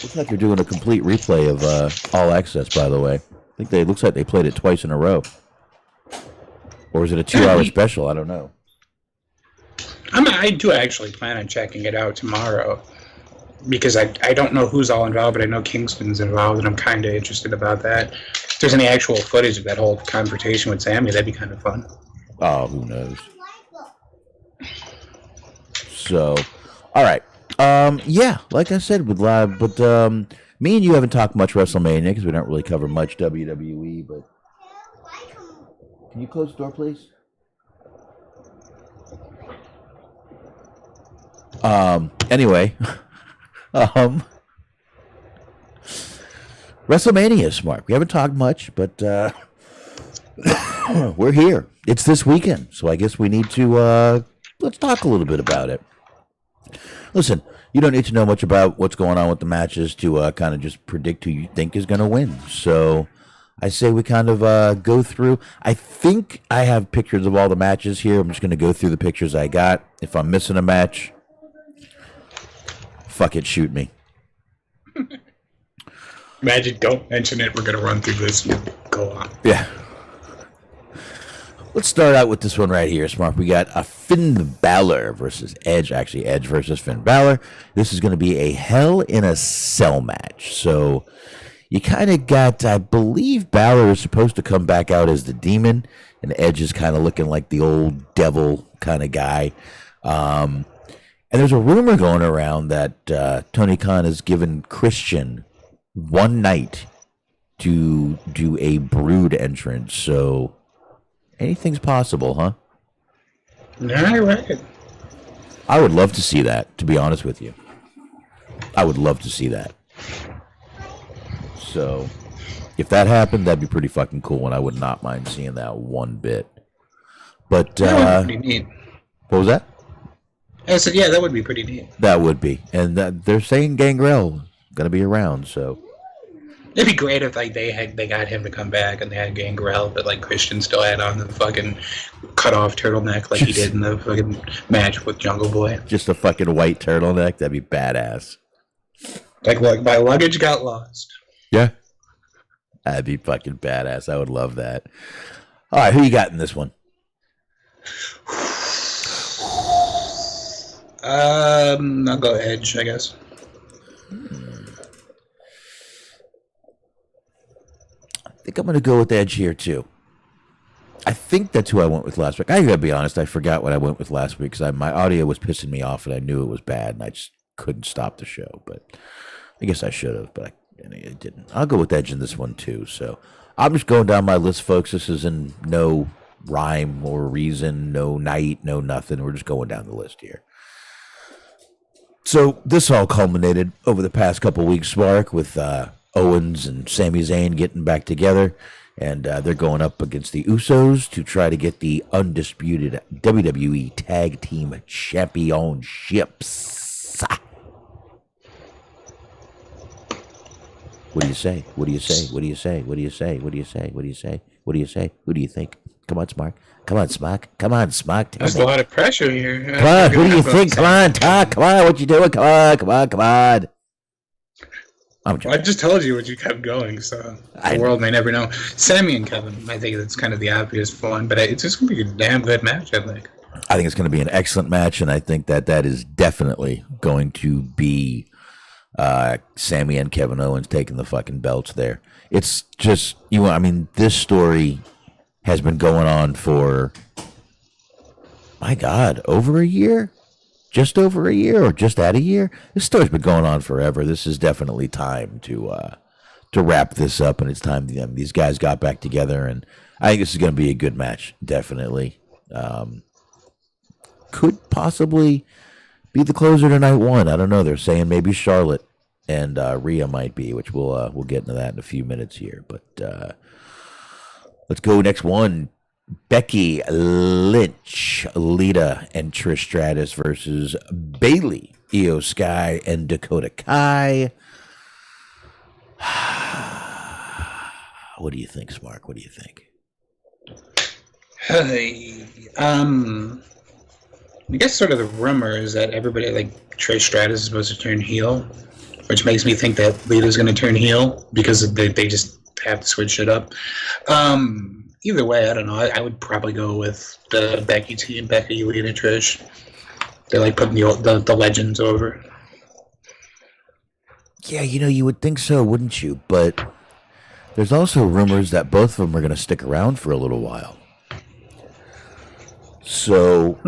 Looks like they're doing a complete replay of All Access, by the way. I think looks like they played it twice in a row. Or is it a 2-hour special? I don't know. I do actually plan on checking it out tomorrow. Because I don't know who's all involved, but I know Kingston's involved, and I'm kind of interested about that. If there's any actual footage of that whole confrontation with Sammy, that'd be kind of fun. Oh, who knows? So, all right. Yeah, like I said, with live, but me and you haven't talked much WrestleMania because we don't really cover much WWE. But can you close the door, please? Anyway, WrestleMania, Smart. We haven't talked much, but we're here. It's this weekend, so I guess we need to let's talk a little bit about it. Listen, you don't need to know much about what's going on with the matches to kind of just predict who you think is going to win. So I say we kind of go through. I think I have pictures of all the matches here. I'm just going to go through the pictures I got. If I'm missing a match, fuck it, shoot me. Magic, don't mention it. We're going to run through this. Go on. Yeah. Let's start out with this one right here, Smart. We got a Finn Balor versus Edge. Actually, Edge versus Finn Balor. This is going to be a Hell in a Cell match. So you kind of got, I believe Balor is supposed to come back out as the demon, and Edge is kind of looking like the old devil kind of guy. And there's a rumor going around that Tony Khan has given Christian one night to do a Brood entrance. So anything's possible, huh? All right. I would love to see that, to be honest with you. I would love to see that. So, if that happened, that'd be pretty fucking cool, and I would not mind seeing that one bit. But, Pretty neat. what was that? And I said, yeah, that would be pretty neat. That would be. And they're saying Gangrel going to be around, so. It'd be great if like they got him to come back and they had Gangrel, but like Christian still had on the fucking cut off turtleneck like he did in the fucking match with Jungle Boy. Just a fucking white turtleneck. That'd be badass. Like my luggage got lost. Yeah. That'd be fucking badass. I would love that. All right, who you got in this one? I'll go Edge, I guess. I think I'm going to go with Edge here, too. I think that's who I went with last week. I got to be honest, I forgot what I went with last week because my audio was pissing me off and I knew it was bad and I just couldn't stop the show. But I guess I should have, but I didn't. I'll go with Edge in this one, too. So I'm just going down my list, folks. This is in no rhyme or reason, no night, no nothing. We're just going down the list here. So this all culminated over the past couple weeks, Smark, with Owens and Sami Zayn getting back together, and they're going up against the Usos to try to get the undisputed WWE Tag Team Championships. What do you say? What do you say? What do you say? What do you say? What do you say? What do you say? What do you say? Who do you think? Come on, Smark. Come on, Smark. Come on, Smark. There's a lot of pressure here. Come on, who do you think? Come on, talk. Come on, what you doing? Come on, come on, come on. I just told you what you kept going, so the world may never know. Sami and Kevin, I think that's kind of the obvious one, but it's just going to be a damn good match, I think. I think it's going to be an excellent match, and I think that is definitely going to be Sami and Kevin Owens taking the fucking belts there. It's just, this story has been going on for, my God, over a year? Just over a year or just at a year? This story's been going on forever. This is definitely time to wrap this up, and it's time these guys got back together, and I think this is going to be a good match, definitely. Could possibly be the closer to night one. I don't know. They're saying maybe Charlotte and Rhea might be, which we'll get into that in a few minutes here. But let's go next one. Becky Lynch, Lita, and Trish Stratus versus Bayley, Io Sky, and Dakota Kai. What do you think, Smark? What do you think? I guess sort of the rumor is that everybody, like Trish Stratus, is supposed to turn heel, which makes me think that Lita's going to turn heel because they just have to switch it up. Either way, I don't know. I would probably go with the Becky team, Becky, Lita, Trish. They like putting the legends over. Yeah, you would think so, wouldn't you? But there's also rumors that both of them are going to stick around for a little while. So,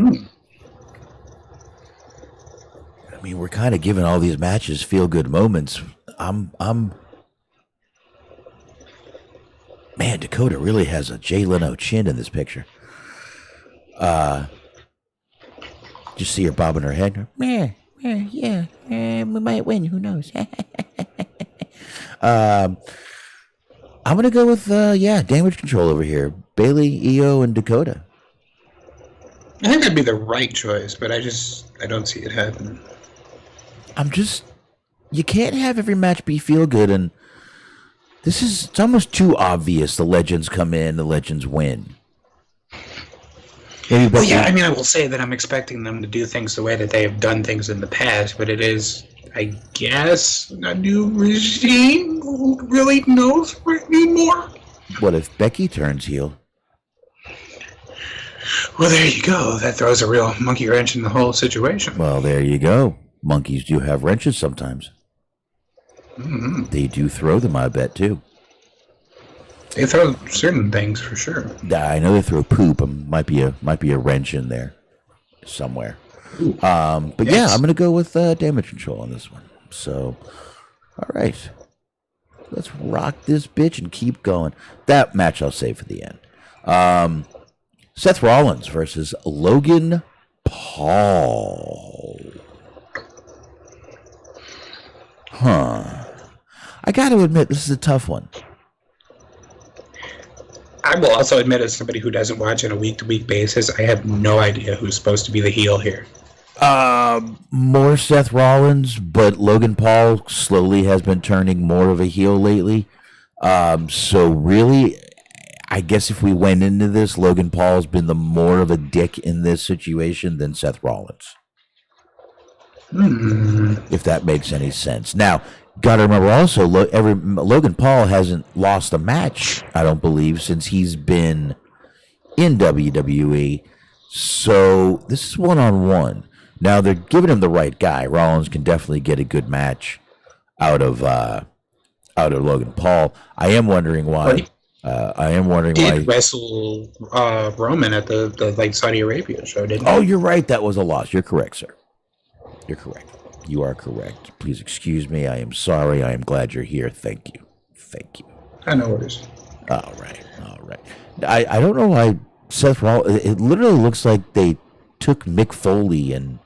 we're kind of giving all these matches feel-good moments. Man, Dakota really has a Jay Leno chin in this picture. Just see her bobbing her head. Yeah, we might win. Who knows? I'm gonna go with damage control over here. Bayley, Io, and Dakota. I think that'd be the right choice, but I don't see it happening. You can't have every match be feel good, and it's almost too obvious. The legends come in, the legends win. I will say that I'm expecting them to do things the way that they have done things in the past, but it is, I guess, a new regime who really knows anymore. What if Becky turns heel? Well, there you go. That throws a real monkey wrench in the whole situation. Well, there you go. Monkeys do have wrenches sometimes. Mm-hmm. They do throw them, I bet, too. They throw certain things for sure. I know they throw poop. Might be a wrench in there somewhere. But yes. Yeah, I'm gonna go with damage control on this one. So, all right, let's rock this bitch and keep going. That match I'll save for the end. Seth Rollins versus Logan Paul. I got to admit, this is a tough one. I will also admit, as somebody who doesn't watch on a week-to-week basis, I have no idea who's supposed to be the heel here. More Seth Rollins, but Logan Paul slowly has been turning more of a heel lately. So really, I guess if we went into this, Logan Paul's been the more of a dick in this situation than Seth Rollins. If that makes any sense. Now, got to remember also, Logan Paul hasn't lost a match, I don't believe, since he's been in WWE. So this is one-on-one. Now they're giving him the right guy. Rollins can definitely get a good match out of Logan Paul. I am wondering why. Did wrestle Roman at the like Saudi Arabia show, didn't he? Oh, you're right. That was a loss. You're correct, sir. You're correct. You are correct. Please excuse me. I am sorry. I am glad you're here. Thank you. Thank you. I know what it is. All right. All right. I don't know why Seth Rollins. It literally looks like they took Mick Foley and.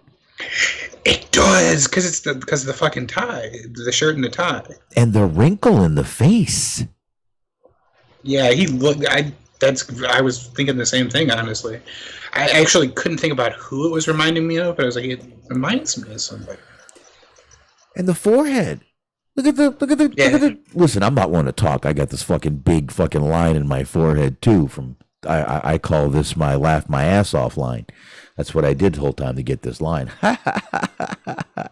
It does because of the fucking tie, the shirt and the tie, and the wrinkle in the face. Yeah, he looked. I was thinking the same thing, honestly. I actually couldn't think about who it was reminding me of, but I was like, it reminds me of somebody. And the forehead. Look at the. Listen, I'm not one to talk. I got this fucking big fucking line in my forehead too. From I call this my laugh my ass off line. That's what I did the whole time to get this line.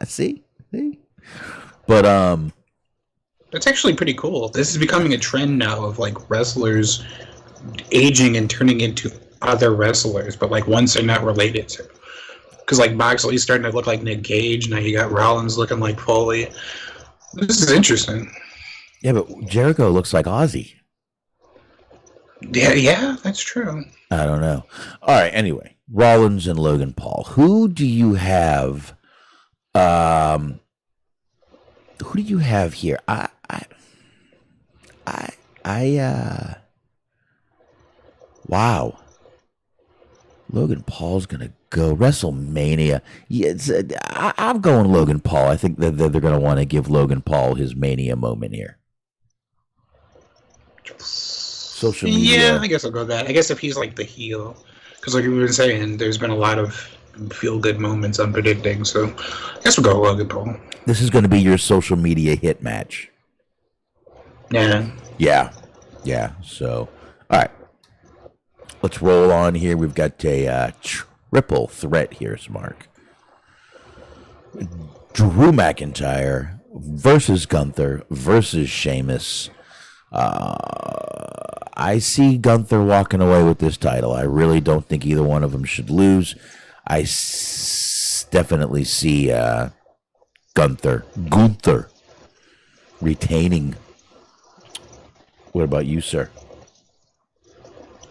See, but that's actually pretty cool. This is becoming a trend now of like wrestlers aging and turning into other wrestlers, but like ones they're not related to. Because like Moxley's starting to look like Nick Gage. Now you got Rollins looking like Foley. This is interesting. Yeah, but Jericho looks like Ozzy. Yeah, that's true. I don't know. All right, anyway, Rollins and Logan Paul. Who do you have? Who do you have here? Wow. Logan Paul's gonna go WrestleMania. Yeah, I'm going Logan Paul. I think that they're gonna want to give Logan Paul his Mania moment here. Social media. Yeah, I guess I'll go that. I guess if he's like the heel, because like we've been saying, there's been a lot of feel-good moments I'm predicting. So I guess we'll go Logan Paul. This is going to be your social media hit match. Yeah. So, all right. Let's roll on here. We've got a triple threat here, Smark. Drew McIntyre versus Gunther versus Sheamus. I see Gunther walking away with this title. I really don't think either one of them should lose. I definitely see Gunther retaining. What about you, sir?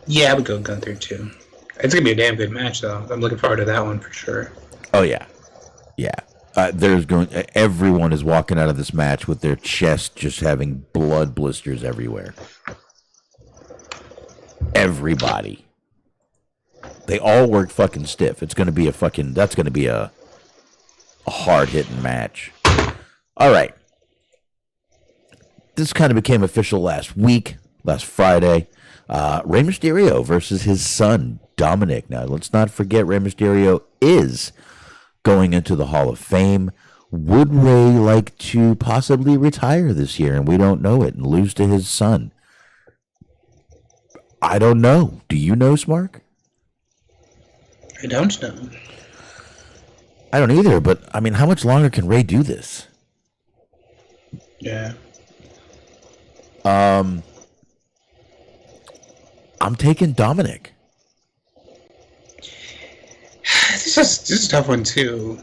Yeah, I would go Gunther too. It's gonna be a damn good match, though. I'm looking forward to that one for sure. Oh yeah. Everyone is walking out of this match with their chest just having blood blisters everywhere. Everybody. They all work fucking stiff. That's gonna be a hard hitting match. All right. This kind of became official last Friday. Rey Mysterio versus his son, Dominic. Now, let's not forget Rey Mysterio is going into the Hall of Fame. Would Rey like to possibly retire this year and we don't know it and lose to his son? I don't know. Do you know, Smark? I don't know. I don't either, but I mean, how much longer can Rey do this? Yeah. I'm taking Dominic. This is a tough one too.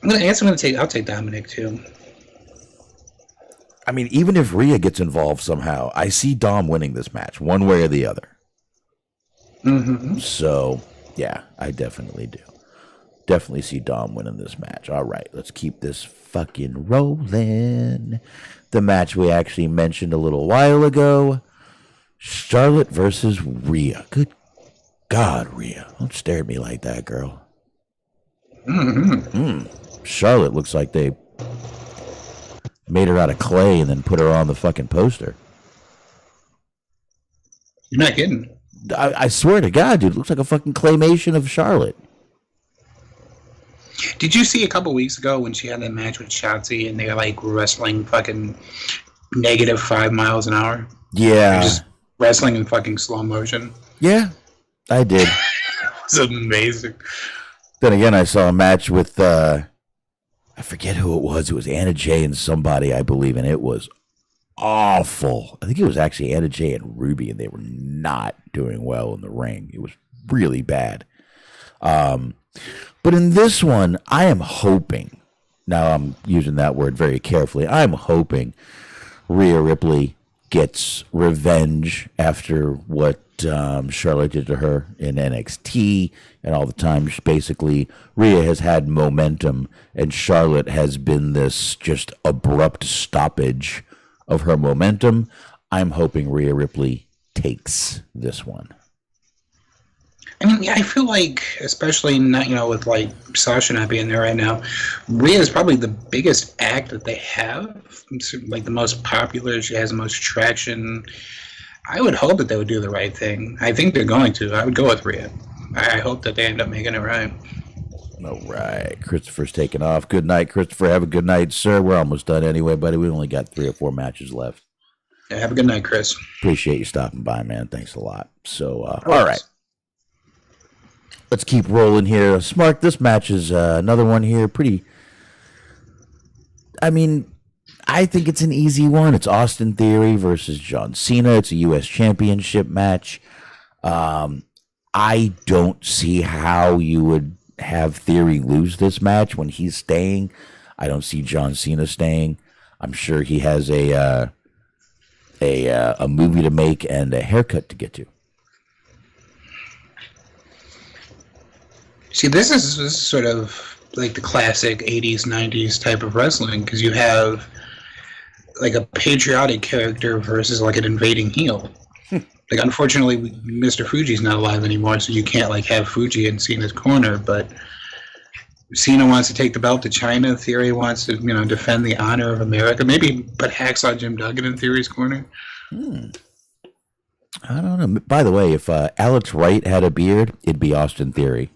I'll take Dominic too. I mean, even if Rhea gets involved somehow, I see Dom winning this match, one way or the other. Mm-hmm. So, yeah, I definitely do. Definitely see Dom winning this match. All right, let's keep this fucking rolling. The match we actually mentioned a little while ago. Charlotte versus Rhea. Good God, Rhea. Don't stare at me like that, girl. Charlotte looks like they made her out of clay and then put her on the fucking poster. You're not kidding. I swear to God, dude, it looks like a fucking claymation of Charlotte. Did you see a couple weeks ago when she had that match with Shotzi and they're like wrestling fucking -5 miles an hour? Yeah. They're just wrestling in fucking slow motion. Yeah, I did. It's amazing. Then again, I saw a match with, I forget who it was. It was Anna Jay and somebody, I believe, and it was awful. I think it was actually Anna Jay and Ruby, and they were not doing well in the ring. It was really bad. But in this one, I am hoping, now I'm using that word very carefully, I'm hoping Rhea Ripley gets revenge after what Charlotte did to her in NXT and all the time. Basically, Rhea has had momentum, and Charlotte has been this just abrupt stoppage of her momentum. I'm hoping Rhea Ripley takes this one. I mean, yeah, I feel like, especially not, with like Sasha not being there right now, Rhea is probably the biggest act that they have. It's like the most popular. She has the most traction. I would hope that they would do the right thing. I think they're going to. I would go with Rhea. I hope that they end up making it right. All right. Christopher's taking off. Good night, Christopher. Have a good night, sir. We're almost done anyway, buddy. We only got 3 or 4 matches left. Yeah, have a good night, Chris. Appreciate you stopping by, man. Thanks a lot. So, all right. Let's keep rolling here. Smark, this match is another one here. I think it's an easy one. It's Austin Theory versus John Cena. It's a U.S. Championship match. I don't see how you would have Theory lose this match when he's staying. I don't see John Cena staying. I'm sure he has a movie to make and a haircut to get to. See, this is sort of like the classic 80s, 90s type of wrestling, because you have like a patriotic character versus like an invading heel. Like, unfortunately, Mr. Fuji's not alive anymore, so you can't like have Fuji in Cena's corner, but Cena wants to take the belt to China. Theory wants to, defend the honor of America. Maybe put Hacksaw Jim Duggan in Theory's corner. I don't know. By the way, if Alex Wright had a beard, it'd be Austin Theory.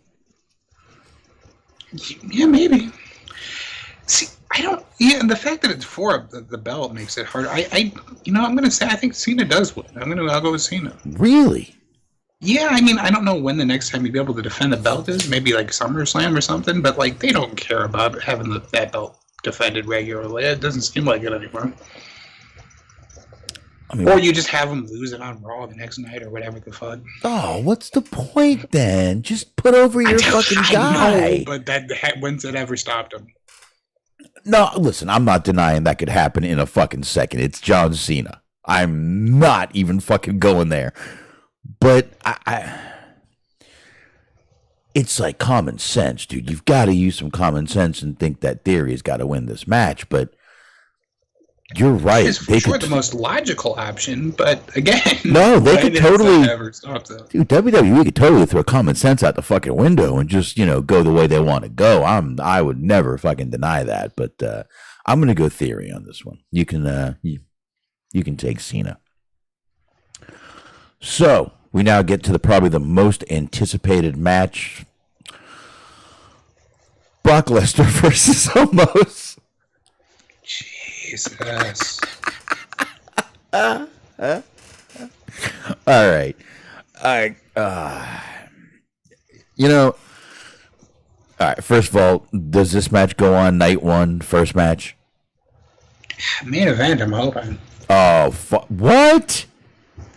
Yeah, maybe. See, I don't. Yeah, and the fact that it's for the belt makes it hard. I'm gonna say I think Cena does win. I'll go with Cena. Really? Yeah, I mean, I don't know when the next time you'd be able to defend the belt is. Maybe like SummerSlam or something. But like, they don't care about having that belt defended regularly. It doesn't seem like it anymore. Or you just have them lose it on Raw the next night or whatever the fuck. Oh, what's the point then? Just put over your fucking guy. Know, but when's it ever stopped him? No, listen, I'm not denying that could happen in a fucking second. It's John Cena. I'm not even fucking going there. But it's like common sense, dude. You've got to use some common sense and think that Theory's got to win this match, but you're right. It's for sure the most logical option, but again, no, they could totally never stop that. Dude, WWE could totally throw common sense out the fucking window and just go the way they want to go. I would never fucking deny that, but I'm gonna go Theory on this one. You can you can take Cena. So we now get to probably the most anticipated match: Brock Lesnar versus Omos. Jesus. All right. All right. First of all, does this match go on night 1, first match? Main event, I'm hoping. Oh, what?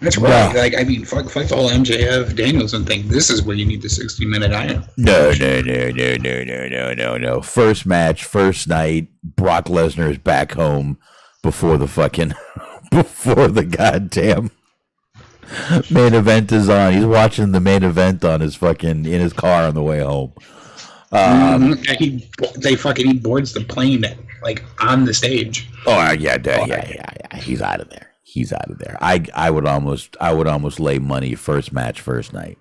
That's right. Like, I mean, fuck the whole MJF Danielson thing. This is where you need the 60-minute iron. No. First match, first night. Brock Lesnar is back home before the goddamn main event is on. He's watching the main event on his in his car on the way home. He boards the plane like on the stage. Oh yeah. He's out of there. I would almost lay money first match, first night.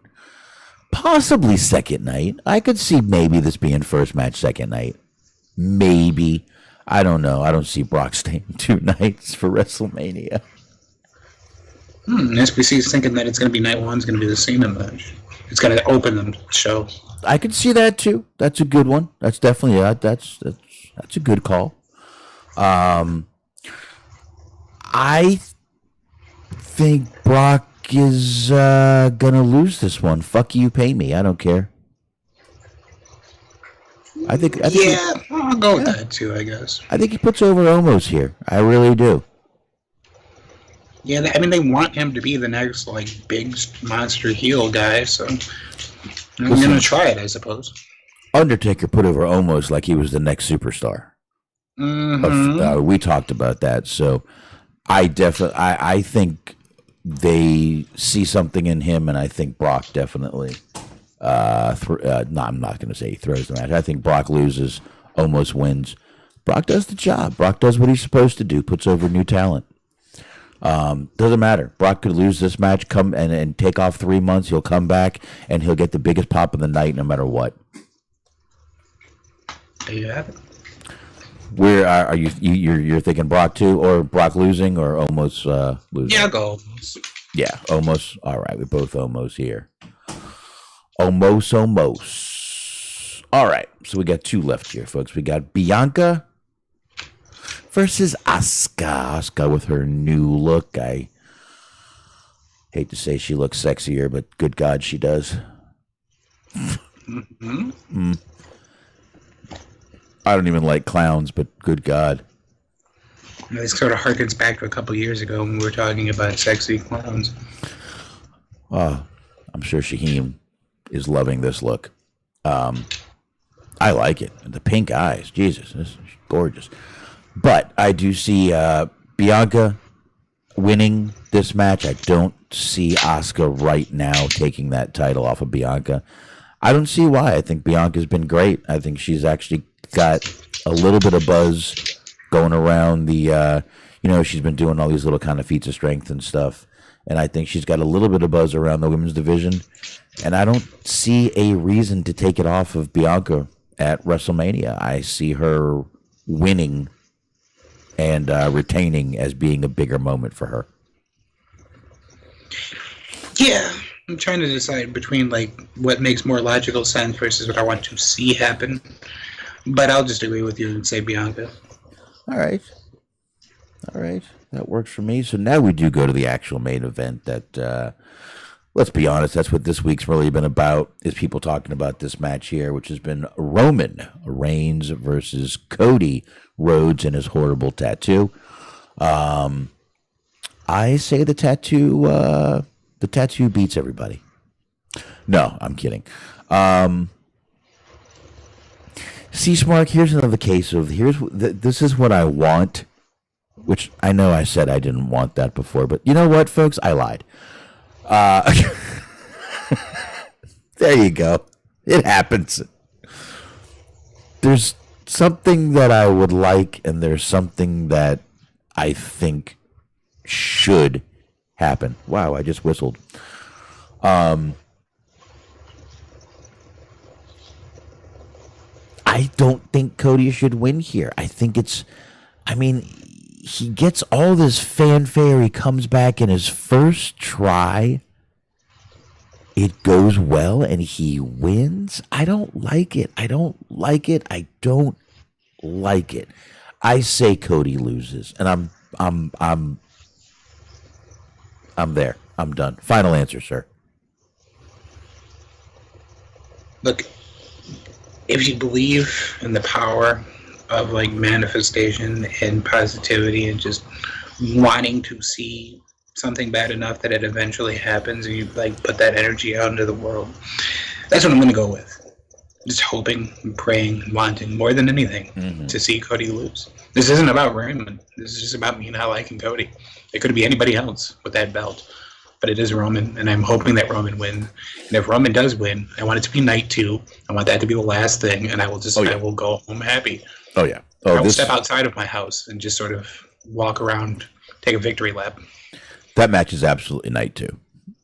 Possibly second night. I could see maybe this being first match, second night. Maybe. I don't know. I don't see Brock staying 2 nights for WrestleMania. SBC is thinking that it's going to be night 1's going to be the Cena match. It's going to open the show. I can see that too. That's a good one. That's definitely that's a good call. I think Brock is gonna lose this one. Fuck you, pay me. I don't care. I think yeah, I'll go with that too, I guess. I think he puts over Omos here. I really do. Yeah, I mean, they want him to be the next, like, big monster heel guy, so I'm going to try it, I suppose. Undertaker put over Omos like he was the next superstar. We talked about that, so I think they see something in him, and I think Brock definitely. No, I'm not going to say he throws the match. I think Brock loses, Omos wins. Brock does the job. Brock does what he's supposed to do. Puts over new talent. Doesn't matter. Brock could lose this match, come and take off 3 months. He'll come back and he'll get the biggest pop of the night, no matter what. There you have it. Where are you? You're thinking Brock too, or Brock losing, or almost losing? Yeah, I'll go. Yeah, almost. All right, we both almost here. Almost. All right, so we got 2 left here, folks. We got Bianca versus Asuka. Asuka with her new look. I hate to say she looks sexier, but good God, she does. I don't even like clowns, but good God. This sort of harkens back to a couple years ago when we were talking about sexy clowns. I'm sure Shaheem is loving this look. I like it. The pink eyes. Jesus, this is gorgeous. But I do see Bianca winning this match. I don't see Asuka right now taking that title off of Bianca. I don't see why. I think Bianca's been great. I think she's actually got a little bit of buzz going around the, she's been doing all these little kind of feats of strength and stuff. And I think she's got a little bit of buzz around the women's division. And I don't see a reason to take it off of Bianca at WrestleMania. I see her winning and retaining as being a bigger moment for her. Yeah, I'm trying to decide between like what makes more logical sense versus what I want to see happen. But I'll just agree with you and say Bianca. All right. That works for me. So now we do go to the actual main event that, let's be honest, that's what this week's really been about, is people talking about this match here, which has been Roman Reigns versus Cody Rhodes and his horrible tattoo. I say the tattoo beats everybody. No, I'm kidding. See, Smark, here's another case of, this is what I want, which I know I said I didn't want that before, but you know what, folks? I lied. There you go. It happens. There's something that I would like, and there's something that I think should happen. Wow, I just whistled. I don't think Cody should win here. I think he gets all this fanfare. He comes back in his first try. It goes well, and he wins. I don't like it. I say Cody loses, and I'm there. I'm done. Final answer, sir. Look, if you believe in the power of like manifestation and positivity and just wanting to see something bad enough that it eventually happens, and you like put that energy out into the world, that's what I'm going to go with. Just hoping, and praying, and wanting more than anything to see Cody lose. This isn't about Raymond. This is just about me not liking Cody. It could be anybody else with that belt, but it is Roman, and I'm hoping that Roman wins. And if Roman does win, I want it to be night 2. I want that to be the last thing, and I will just I will go home happy. Oh yeah. I will step outside of my house and just sort of walk around, take a victory lap. That match is absolutely night 2.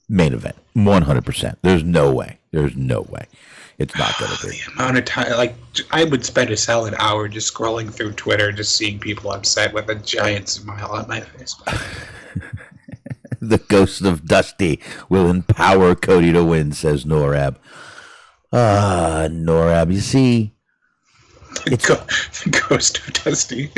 Main event. 100%. There's no way. It's not going to be. The amount of time, like, I would spend a solid hour just scrolling through Twitter, just seeing people upset with a giant smile on my face. The ghost of Dusty will empower Cody to win, says Norab. Norab, you see, The ghost of Dusty.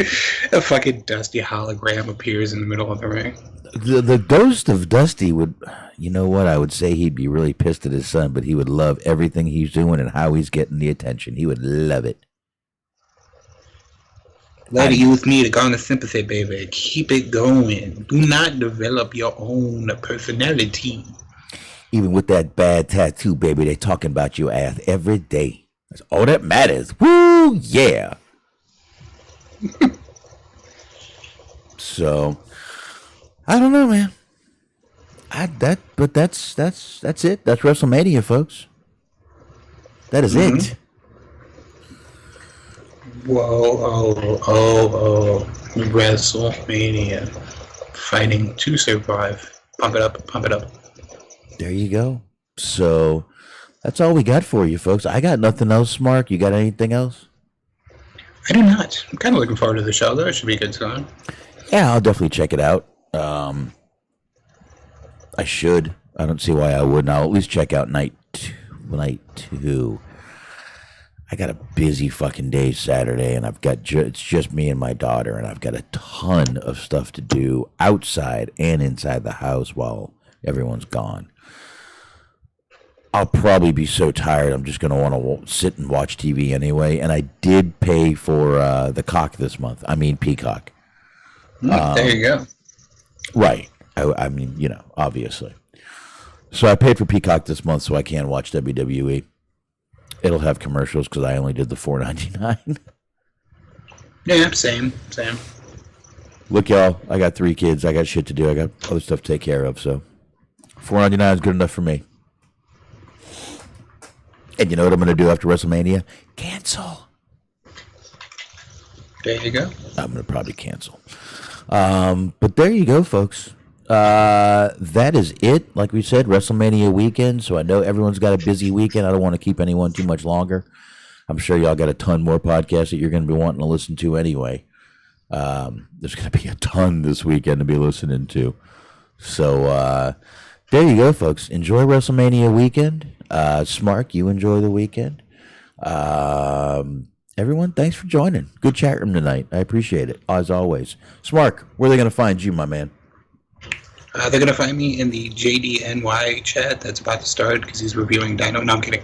A fucking Dusty hologram appears in the middle of the ring. the ghost of Dusty would, you know what, I would say he'd be really pissed at his son, but he would love everything he's doing and how he's getting the attention. He would love it. Let you with me to garner sympathy, baby. Keep it going. Do not develop your own personality. Even with that bad tattoo, baby, they talking about your ass every day. That's all that matters. Woo, yeah. So, I don't know, man. That's it. That's WrestleMania, folks. That is it. Whoa, WrestleMania. Fighting to survive. Pump it up, pump it up. There you go. So, that's all we got for you, folks. I got nothing else, Mark. You got anything else? I do not. I'm kind of looking forward to the show, though. It should be a good time. Yeah, I'll definitely check it out. I should. I don't see why I wouldn't. I'll at least check out night two. I got a busy fucking day Saturday, and I've got it's just me and my daughter, and I've got a ton of stuff to do outside and inside the house while everyone's gone. I'll probably be so tired I'm just going to want to sit and watch TV anyway, and I did pay for the cock this month. I mean Peacock. There you go. Right. I mean, you know, obviously. So I paid for Peacock this month so I can watch WWE. It'll have commercials because I only did the $4.99. Yeah, same. Look, y'all, I got 3 kids. I got shit to do. I got other stuff to take care of. So $4.99 is good enough for me. And you know what I'm going to do after WrestleMania? Cancel. There you go. I'm going to probably cancel. But there you go, folks. That is it. Like we said, WrestleMania weekend. So I know everyone's got a busy weekend. I don't want to keep anyone too much longer. I'm sure y'all got a ton more podcasts that you're going to be wanting to listen to anyway. There's going to be a ton this weekend to be listening to. So there you go, folks. Enjoy WrestleMania weekend. Smark, you enjoy the weekend. Everyone, thanks for joining. Good chat room tonight. I appreciate it, as always. Smark, where are they going to find you, my man? They're going to find me in the JDNY chat that's about to start because he's reviewing Dino. No, I'm kidding.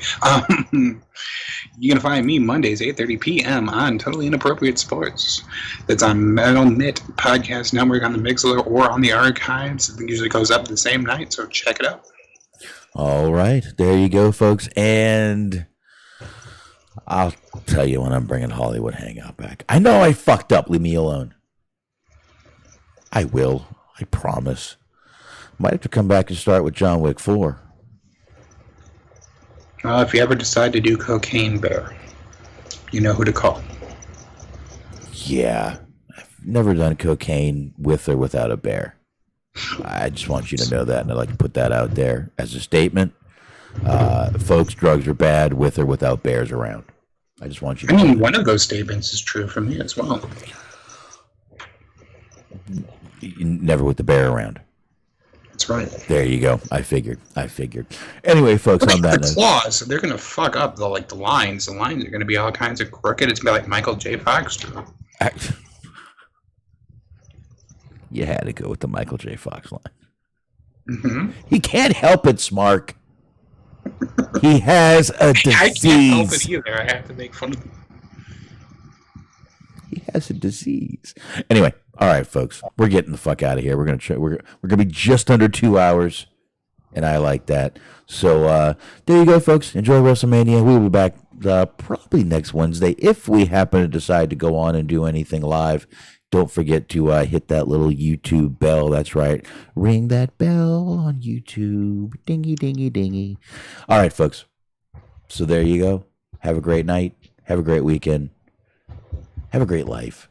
You're going to find me Mondays, 8:30 p.m. on Totally Inappropriate Sports. That's on Metal Knit Podcast Network on the Mixler or on the archives. It usually goes up the same night, so check it out. All right. There you go, folks. And I'll tell you when I'm bringing Hollywood Hangout back. I know I fucked up. Leave me alone. I will. I promise. Might have to come back and start with John Wick 4. Well, if you ever decide to do Cocaine Bear, you know who to call. Yeah. I've never done cocaine with or without a bear. I just want you to know that, and I'd like to put that out there as a statement. Folks, drugs are bad with or without bears around. I just want you to know that. One of those statements is true for me as well. Never with the bear around. That's right. There you go. I figured. Anyway, folks, on that the note, claws, they're gonna fuck up the lines. The lines are gonna be all kinds of crooked. It's gonna be like Michael J. Fox drew. You had to go with the Michael J. Fox line. Mm-hmm. He can't help it, Smark. He has a disease. I can't help it either. I have to make fun of him. He has a disease. Anyway, all right, folks, we're getting the fuck out of here. We're gonna be just under 2 hours, and I like that. So there you go, folks. Enjoy WrestleMania. We'll be back probably next Wednesday if we happen to decide to go on and do anything live. Don't forget to hit that little YouTube bell. That's right. Ring that bell on YouTube. Dingy, dingy, dingy. All right, folks. So there you go. Have a great night. Have a great weekend. Have a great life.